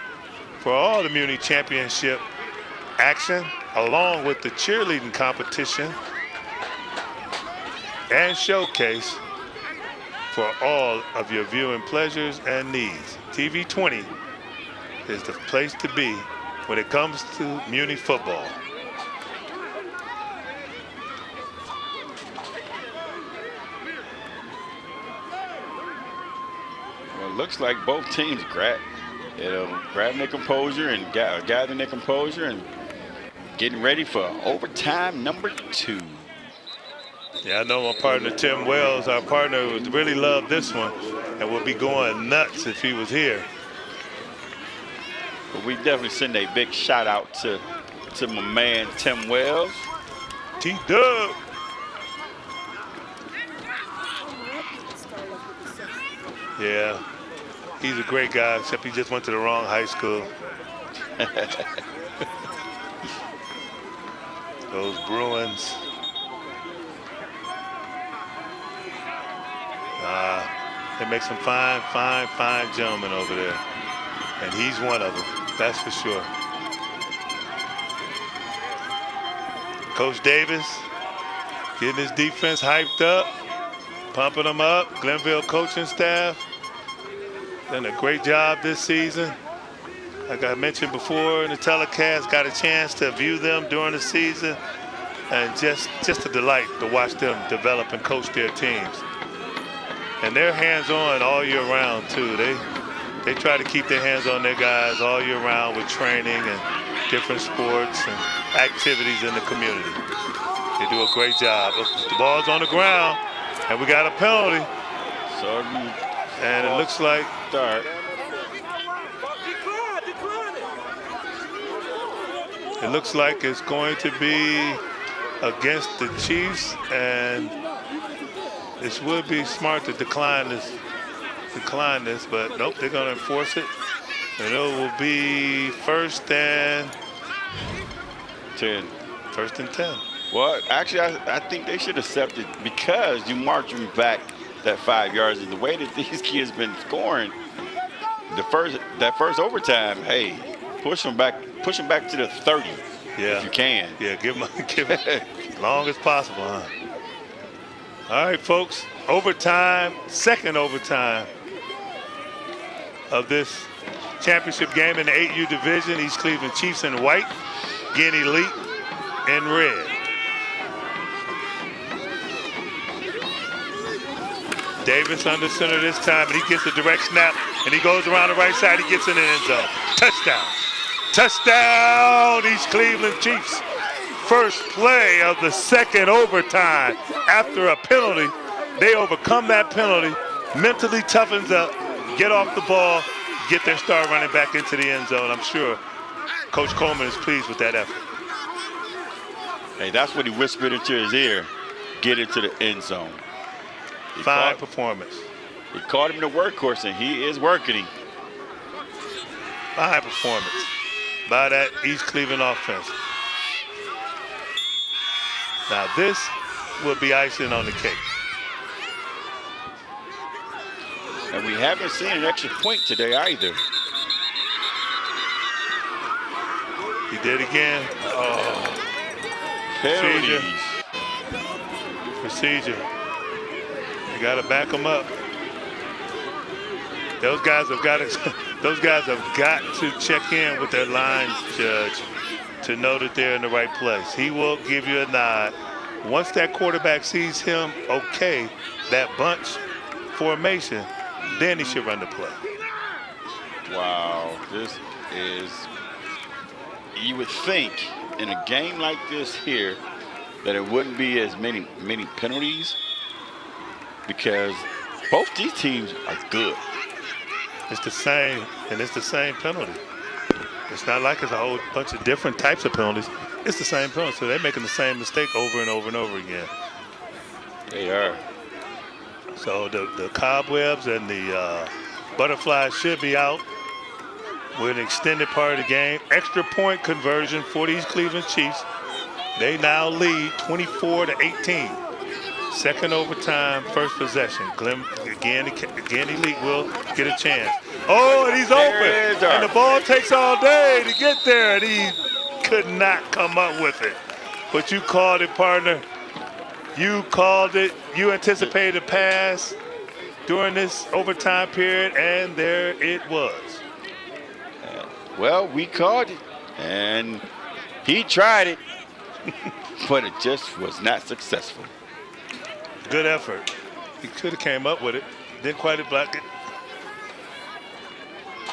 for all the Muny championship action, along with the cheerleading competition and showcase for all of your viewing pleasures and needs. TV 20 is the place to be when it comes to Muny football. Well, it looks like both teams grabbing their composure and gathering their composure and getting ready for overtime number 2. Yeah, I know my partner Tim Wells, our partner, would really love this one and would be going nuts if he was here. But we definitely send a big shout out to my man Tim Wells. T-Dub. Yeah, he's a great guy, except he just went to the wrong high school. Those Bruins. They make some fine gentlemen over there. And he's one of them, that's for sure. Coach Davis getting his defense hyped up, pumping them up. Glenville coaching staff done a great job this season. Like I mentioned before in the telecast, got a chance to view them during the season, and just a delight to watch them develop and coach their teams. And they're hands-on all year round too. They try to keep their hands on their guys all year round with training and different sports and activities in the community. They do a great job. The ball's on the ground, and we got a penalty. And it looks like start. It looks like it's going to be against the Chiefs, and this would be smart to decline this, but nope, they're going to enforce it. And it will be first and 10. First and 10. Well, actually, I think they should accept it because you march them back that 5 yards. And the way that these kids been scoring, that first overtime, hey, push them back to the 30 if you can. Yeah, give them as long as possible, huh? All right, folks, overtime, second overtime of this championship game in the 8U division. East Cleveland Chiefs in white, Ginn Elite in red. Davis under center this time, and he gets a direct snap, and he goes around the right side. He gets in the end zone. Touchdown. Touchdown, East Cleveland Chiefs. First play of the second overtime after a penalty. They overcome that penalty, mentally toughens up, get off the ball, get their star running back into the end zone. I'm sure Coach Coleman is pleased with that effort. Hey, that's what he whispered into his ear. Get into the end zone. Fine performance. He called him the workhorse, and he is working him. Fine performance by that East Cleveland offense. Now this will be icing on the cake. And we haven't seen an extra point today either. He did again. Oh. Penalties. Procedure. You got to back them up. Those guys have got to check in with their line judge to know that they're in the right place. He will give you a nod. Once that quarterback sees him okay, that bunch formation, then he should run the play. Wow, this is, you would think in a game like this here that it wouldn't be as many penalties because both these teams are good. It's the same, and it's the same penalty. It's not like it's a whole bunch of different types of penalties. It's the same penalty, so they're making the same mistake over and over and over again. They are. So the cobwebs and the butterflies should be out with an extended part of the game. Extra point conversion for these Cleveland Chiefs. They now lead 24-18. Second overtime, first possession. Again, Elite will get a chance. Oh, and he's open. And the ball takes all day to get there, and he could not come up with it. But you called it, partner. You called it. You anticipated a pass during this overtime period, and there it was. Well, we called it, and he tried it, but it just was not successful. Good effort. He could have came up with it. Didn't quite block it.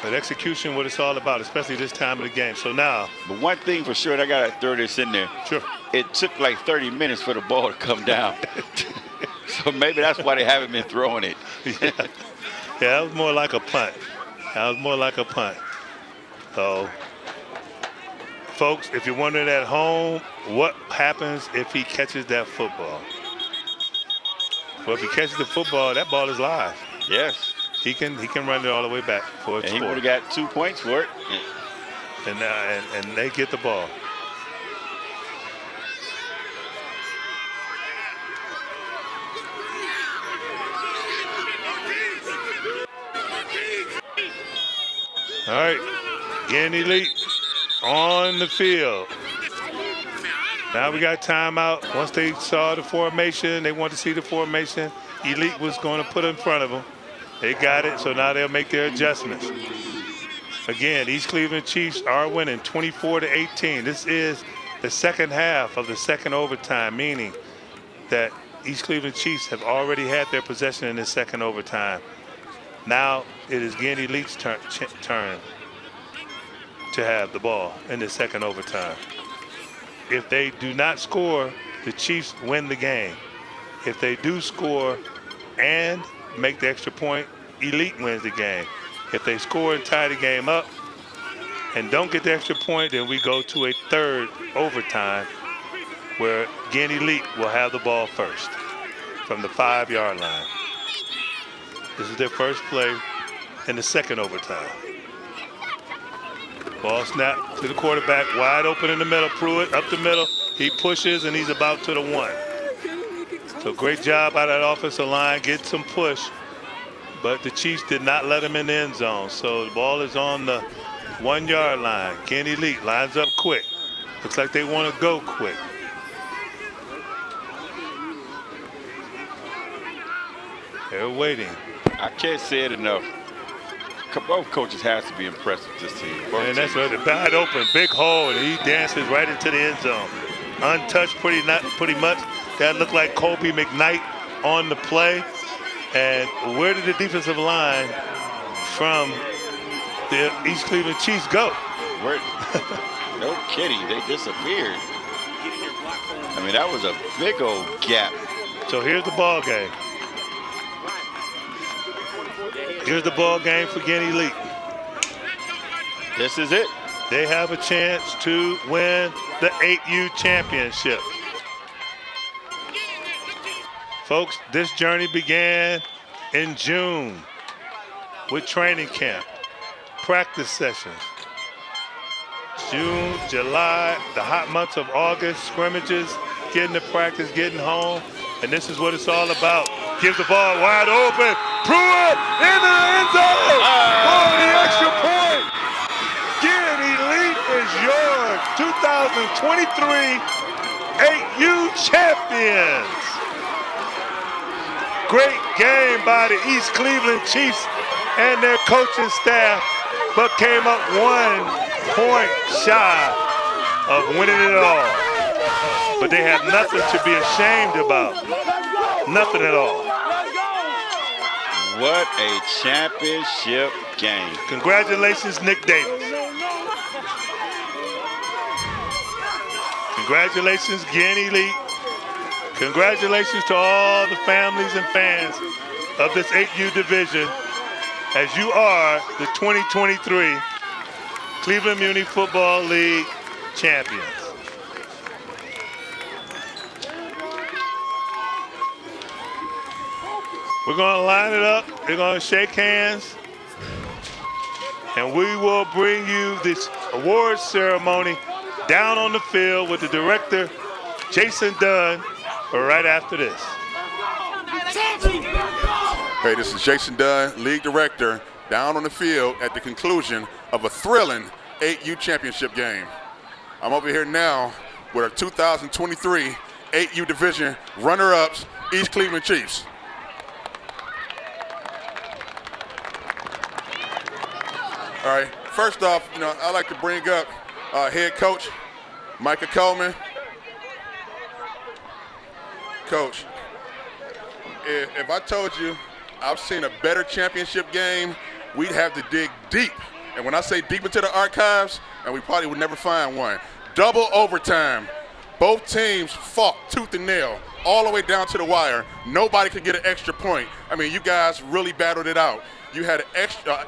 But execution, what it's all about, especially this time of the game. So now. But one thing for sure, and I got to throw this in there. Sure. It took like 30 minutes for the ball to come down. So maybe that's why they haven't been throwing it. Yeah, that was more like a punt. So, folks, if you're wondering at home, what happens if he catches that football? Well, if he catches the football, that ball is live. Yes. He can run it all the way back for a and score. He would have got 2 points for it. And they get the ball. All right, Ginn Elite on the field. Now we got timeout. Once they saw the formation, they wanted to see the formation. Elite was going to put it in front of them. They got it, so now they'll make their adjustments. Again, East Cleveland Chiefs are winning 24-18. This is the second half of the second overtime, meaning that East Cleveland Chiefs have already had their possession in this second overtime. Now it is Ginn Elite's turn to have the ball in the second overtime. If they do not score, the Chiefs win the game. If they do score and make the extra point, Elite wins the game. If they score and tie the game up and don't get the extra point, then we go to a third overtime where Ginn Elite will have the ball first from the 5-yard line. This is their first play in the second overtime. Ball snap to the quarterback, wide open in the middle. Pruitt up the middle. He pushes, and he's about to the 1. So great job out of that offensive line, get some push. But the Chiefs did not let him in the end zone. So the ball is on the 1-yard line. Ginn Elite lines up quick. Looks like they want to go quick. They're waiting. I can't say it enough. Both coaches have to be impressed with this team. And that's right. The wide open, big hole, and he dances right into the end zone. Untouched pretty much. That looked like Kobe McKnight on the play. And where did the defensive line from the East Cleveland Chiefs go? No kidding, they disappeared. I mean, that was a big old gap. So here's the ball game. Here's the ball game for Ginn Elite. This is it. They have a chance to win the 8U championship. Folks, this journey began in June with training camp, practice sessions. June, July, the hot months of August, scrimmages, getting to practice, getting home, and this is what it's all about. Gives the ball wide open, Pruitt into the end zone for the extra point. Ginn Elite is your 2023 8U champions. Great game by the East Cleveland Chiefs and their coaching staff, but came up 1 point shy of winning it all. But they have nothing to be ashamed about. Nothing at all. What a championship game. Congratulations, Nick Davis. Congratulations, Ginn Elite. Congratulations to all the families and fans of this 8U division, as you are the 2023 Cleveland Muny Football League champions. We're going to line it up. We're going to shake hands. And we will bring you this awards ceremony down on the field with the director, Jason Dunn, right after this. Hey, this is Jason Dunn, league director, down on the field at the conclusion of a thrilling 8U championship game. I'm over here now with our 2023 8U division runner-ups, East Cleveland Chiefs. All right, first off, I'd like to bring up head coach Micah Coleman. Coach, if I told you I've seen a better championship game, we'd have to dig deep. And when I say deep into the archives, and we probably would never find one. Double overtime. Both teams fought tooth and nail all the way down to the wire. Nobody could get an extra point. I mean, you guys really battled it out. You had an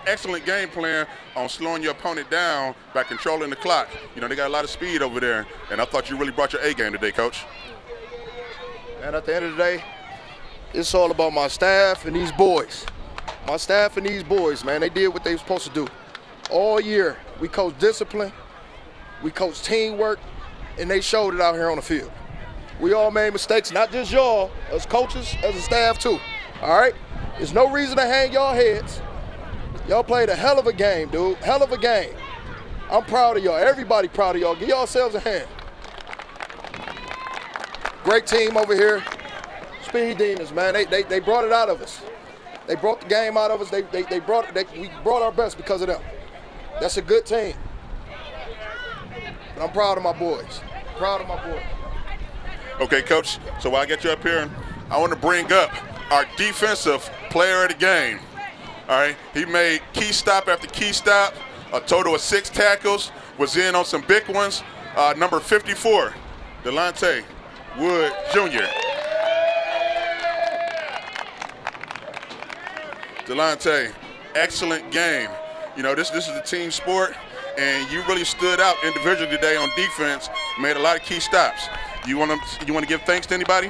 excellent game plan on slowing your opponent down by controlling the clock. They got a lot of speed over there, and I thought you really brought your A game today, Coach. And at the end of the day, it's all about my staff and these boys. My staff and these boys, man, they did what they were supposed to do. All year, we coached discipline, we coached teamwork, and they showed it out here on the field. We all made mistakes, not just y'all, as coaches, as a staff too, all right? There's no reason to hang y'all heads. Y'all played a hell of a game, dude, hell of a game. I'm proud of y'all, everybody proud of y'all. Give yourselves a hand. Great team over here. Speed Demons, man. They brought it out of us. They brought the game out of us. We brought our best because of them. That's a good team. But I'm proud of my boys. Proud of my boys. Okay, Coach, so while I get you up here, I want to bring up our defensive player of the game. All right, he made key stop after key stop, a total of 6 tackles, was in on some big ones. Number 54, Delonte Wood Jr. Delonte, excellent game. This is a team sport, and you really stood out individually today on defense, made a lot of key stops. You want to give thanks to anybody?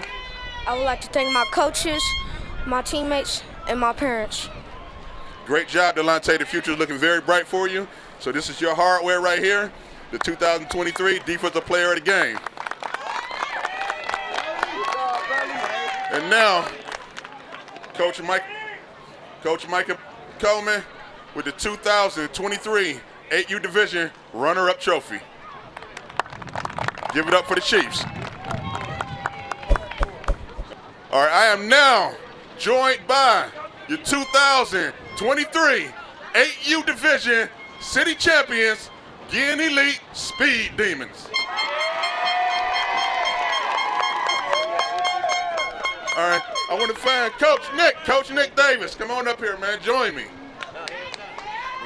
I would like to thank my coaches, my teammates, and my parents. Great job, Delonte. The future is looking very bright for you. So this is your hardware right here, the 2023 Defensive Player of the Game. And now, Coach Micah Coleman with the 2023 8U Division Runner-Up Trophy. Give it up for the Chiefs. All right, I am now joined by your 2023 8U Division City Champions, Ginn Elite Speed Demons. All right. I want to find Coach Nick Davis. Come on up here, man. Join me.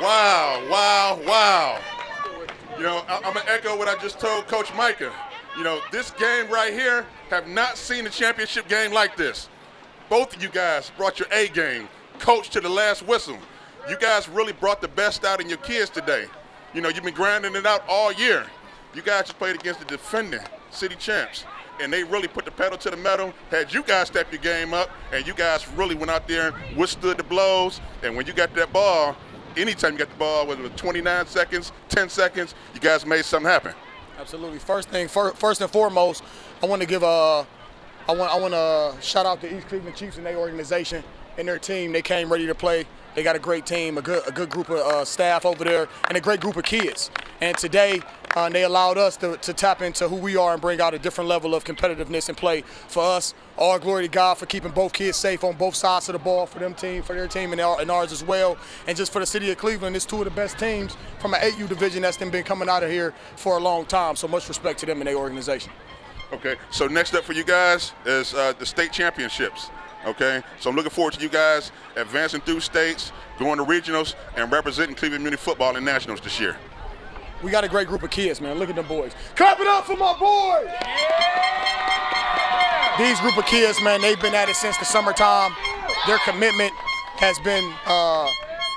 Wow, wow, wow. You know, I'm going to echo what I just told Coach Micah. You know, this game right here, have not seen a championship game like this. Both of you guys brought your A game, coached to the last whistle. You guys really brought the best out in your kids today. You know, you've been grinding it out all year. You guys just played against the defending city champs, and they really put the pedal to the metal, had you guys step your game up, and you guys really went out there and withstood the blows. And when you got that ball, anytime you got the ball, whether it was 29 seconds, 10 seconds, you guys made something happen. Absolutely. First and foremost, I want to shout out the East Cleveland Chiefs and their organization and their team. They came ready to play. They got a great team, a good group of staff over there, and a great group of kids. And today, they allowed us to tap into who we are and bring out a different level of competitiveness and play for us. All glory to God for keeping both kids safe on both sides of the ball for their team, and ours as well. And just for the city of Cleveland, it's two of the best teams from an 8U division that's been coming out of here for a long time. So much respect to them and their organization. Okay, so next up for you guys is the state championships. Okay, so I'm looking forward to you guys advancing through states, going to regionals, and representing Cleveland Muny football in nationals this year. We got a great group of kids, man. Look at them boys. Clap it up for my boys! Yeah! These group of kids, man, they've been at it since the summertime. Their commitment has been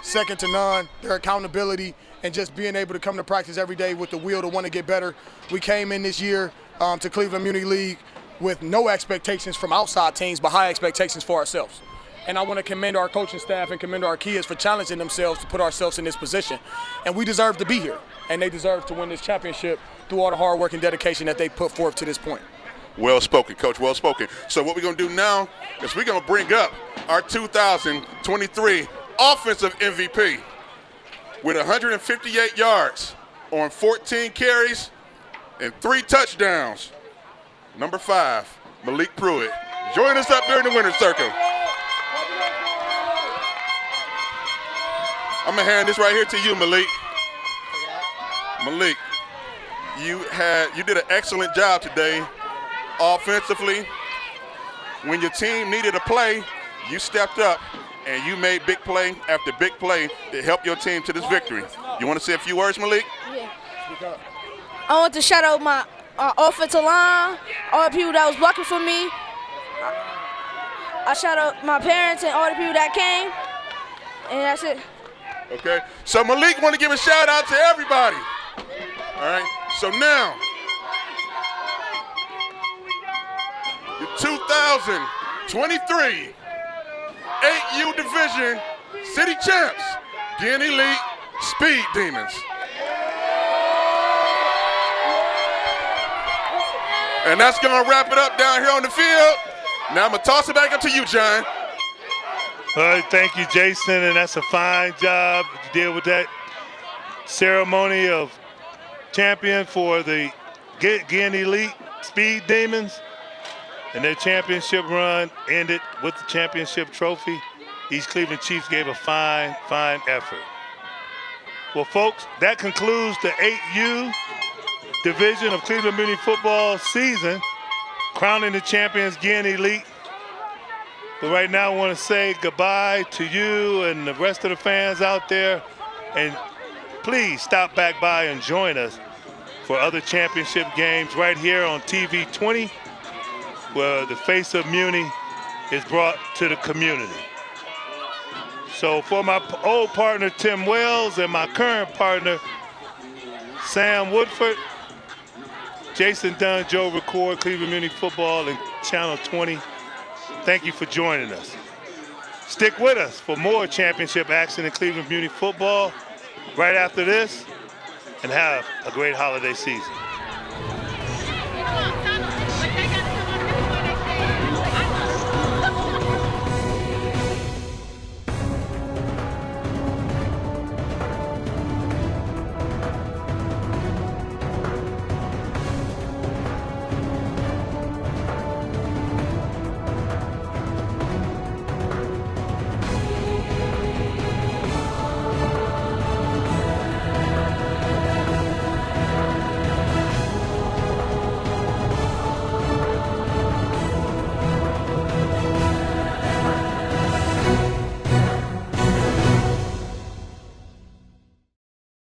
second to none. Their accountability and just being able to come to practice every day with the will to want to get better. We came in this year to Cleveland Muny League with no expectations from outside teams, but high expectations for ourselves. And I want to commend our coaching staff and commend our kids for challenging themselves to put ourselves in this position. And we deserve to be here, and they deserve to win this championship through all the hard work and dedication that they put forth to this point. Well spoken, Coach, well spoken. So what we're going to do now is we're going to bring up our 2023 offensive MVP with 158 yards on 14 carries and 3 touchdowns. Number 5, Malik Pruitt. Join us up there in the winner's circle. I'm going to hand this right here to you, Malik. Malik, you did an excellent job today offensively. When your team needed a play, you stepped up and you made big play after big play to help your team to this victory. You want to say a few words, Malik? Yeah. I want to shout out my offensive line, all the people that was blocking for me. I shout out my parents and all the people that came, and that's it. Okay, so Malik want to give a shout out to everybody. All right, so now, the 2023 8U Division City Champs, Ginn Elite Speed Demons. And that's going to wrap it up down here on the field. Now I'm going to toss it back up to you, John. All right, thank you, Jason, and that's a fine job. You did with that ceremony of champion for the Ginn Elite Speed Demons. And their championship run ended with the championship trophy. East Cleveland Chiefs gave a fine, fine effort. Well, folks, that concludes the 8U division of Cleveland Muny football season, crowning the champions Ginn Elite. But right now I want to say goodbye to you and the rest of the fans out there, and please stop back by and join us for other championship games right here on TV 20, where the face of Muny is brought to the community. So for my old partner Tim Wells and my current partner Sam Woodford, Jason Dunn, Joe Record, Cleveland Muny Football, and Channel 20. Thank you for joining us. Stick with us for more championship action in Cleveland Muny Football right after this, and have a great holiday season.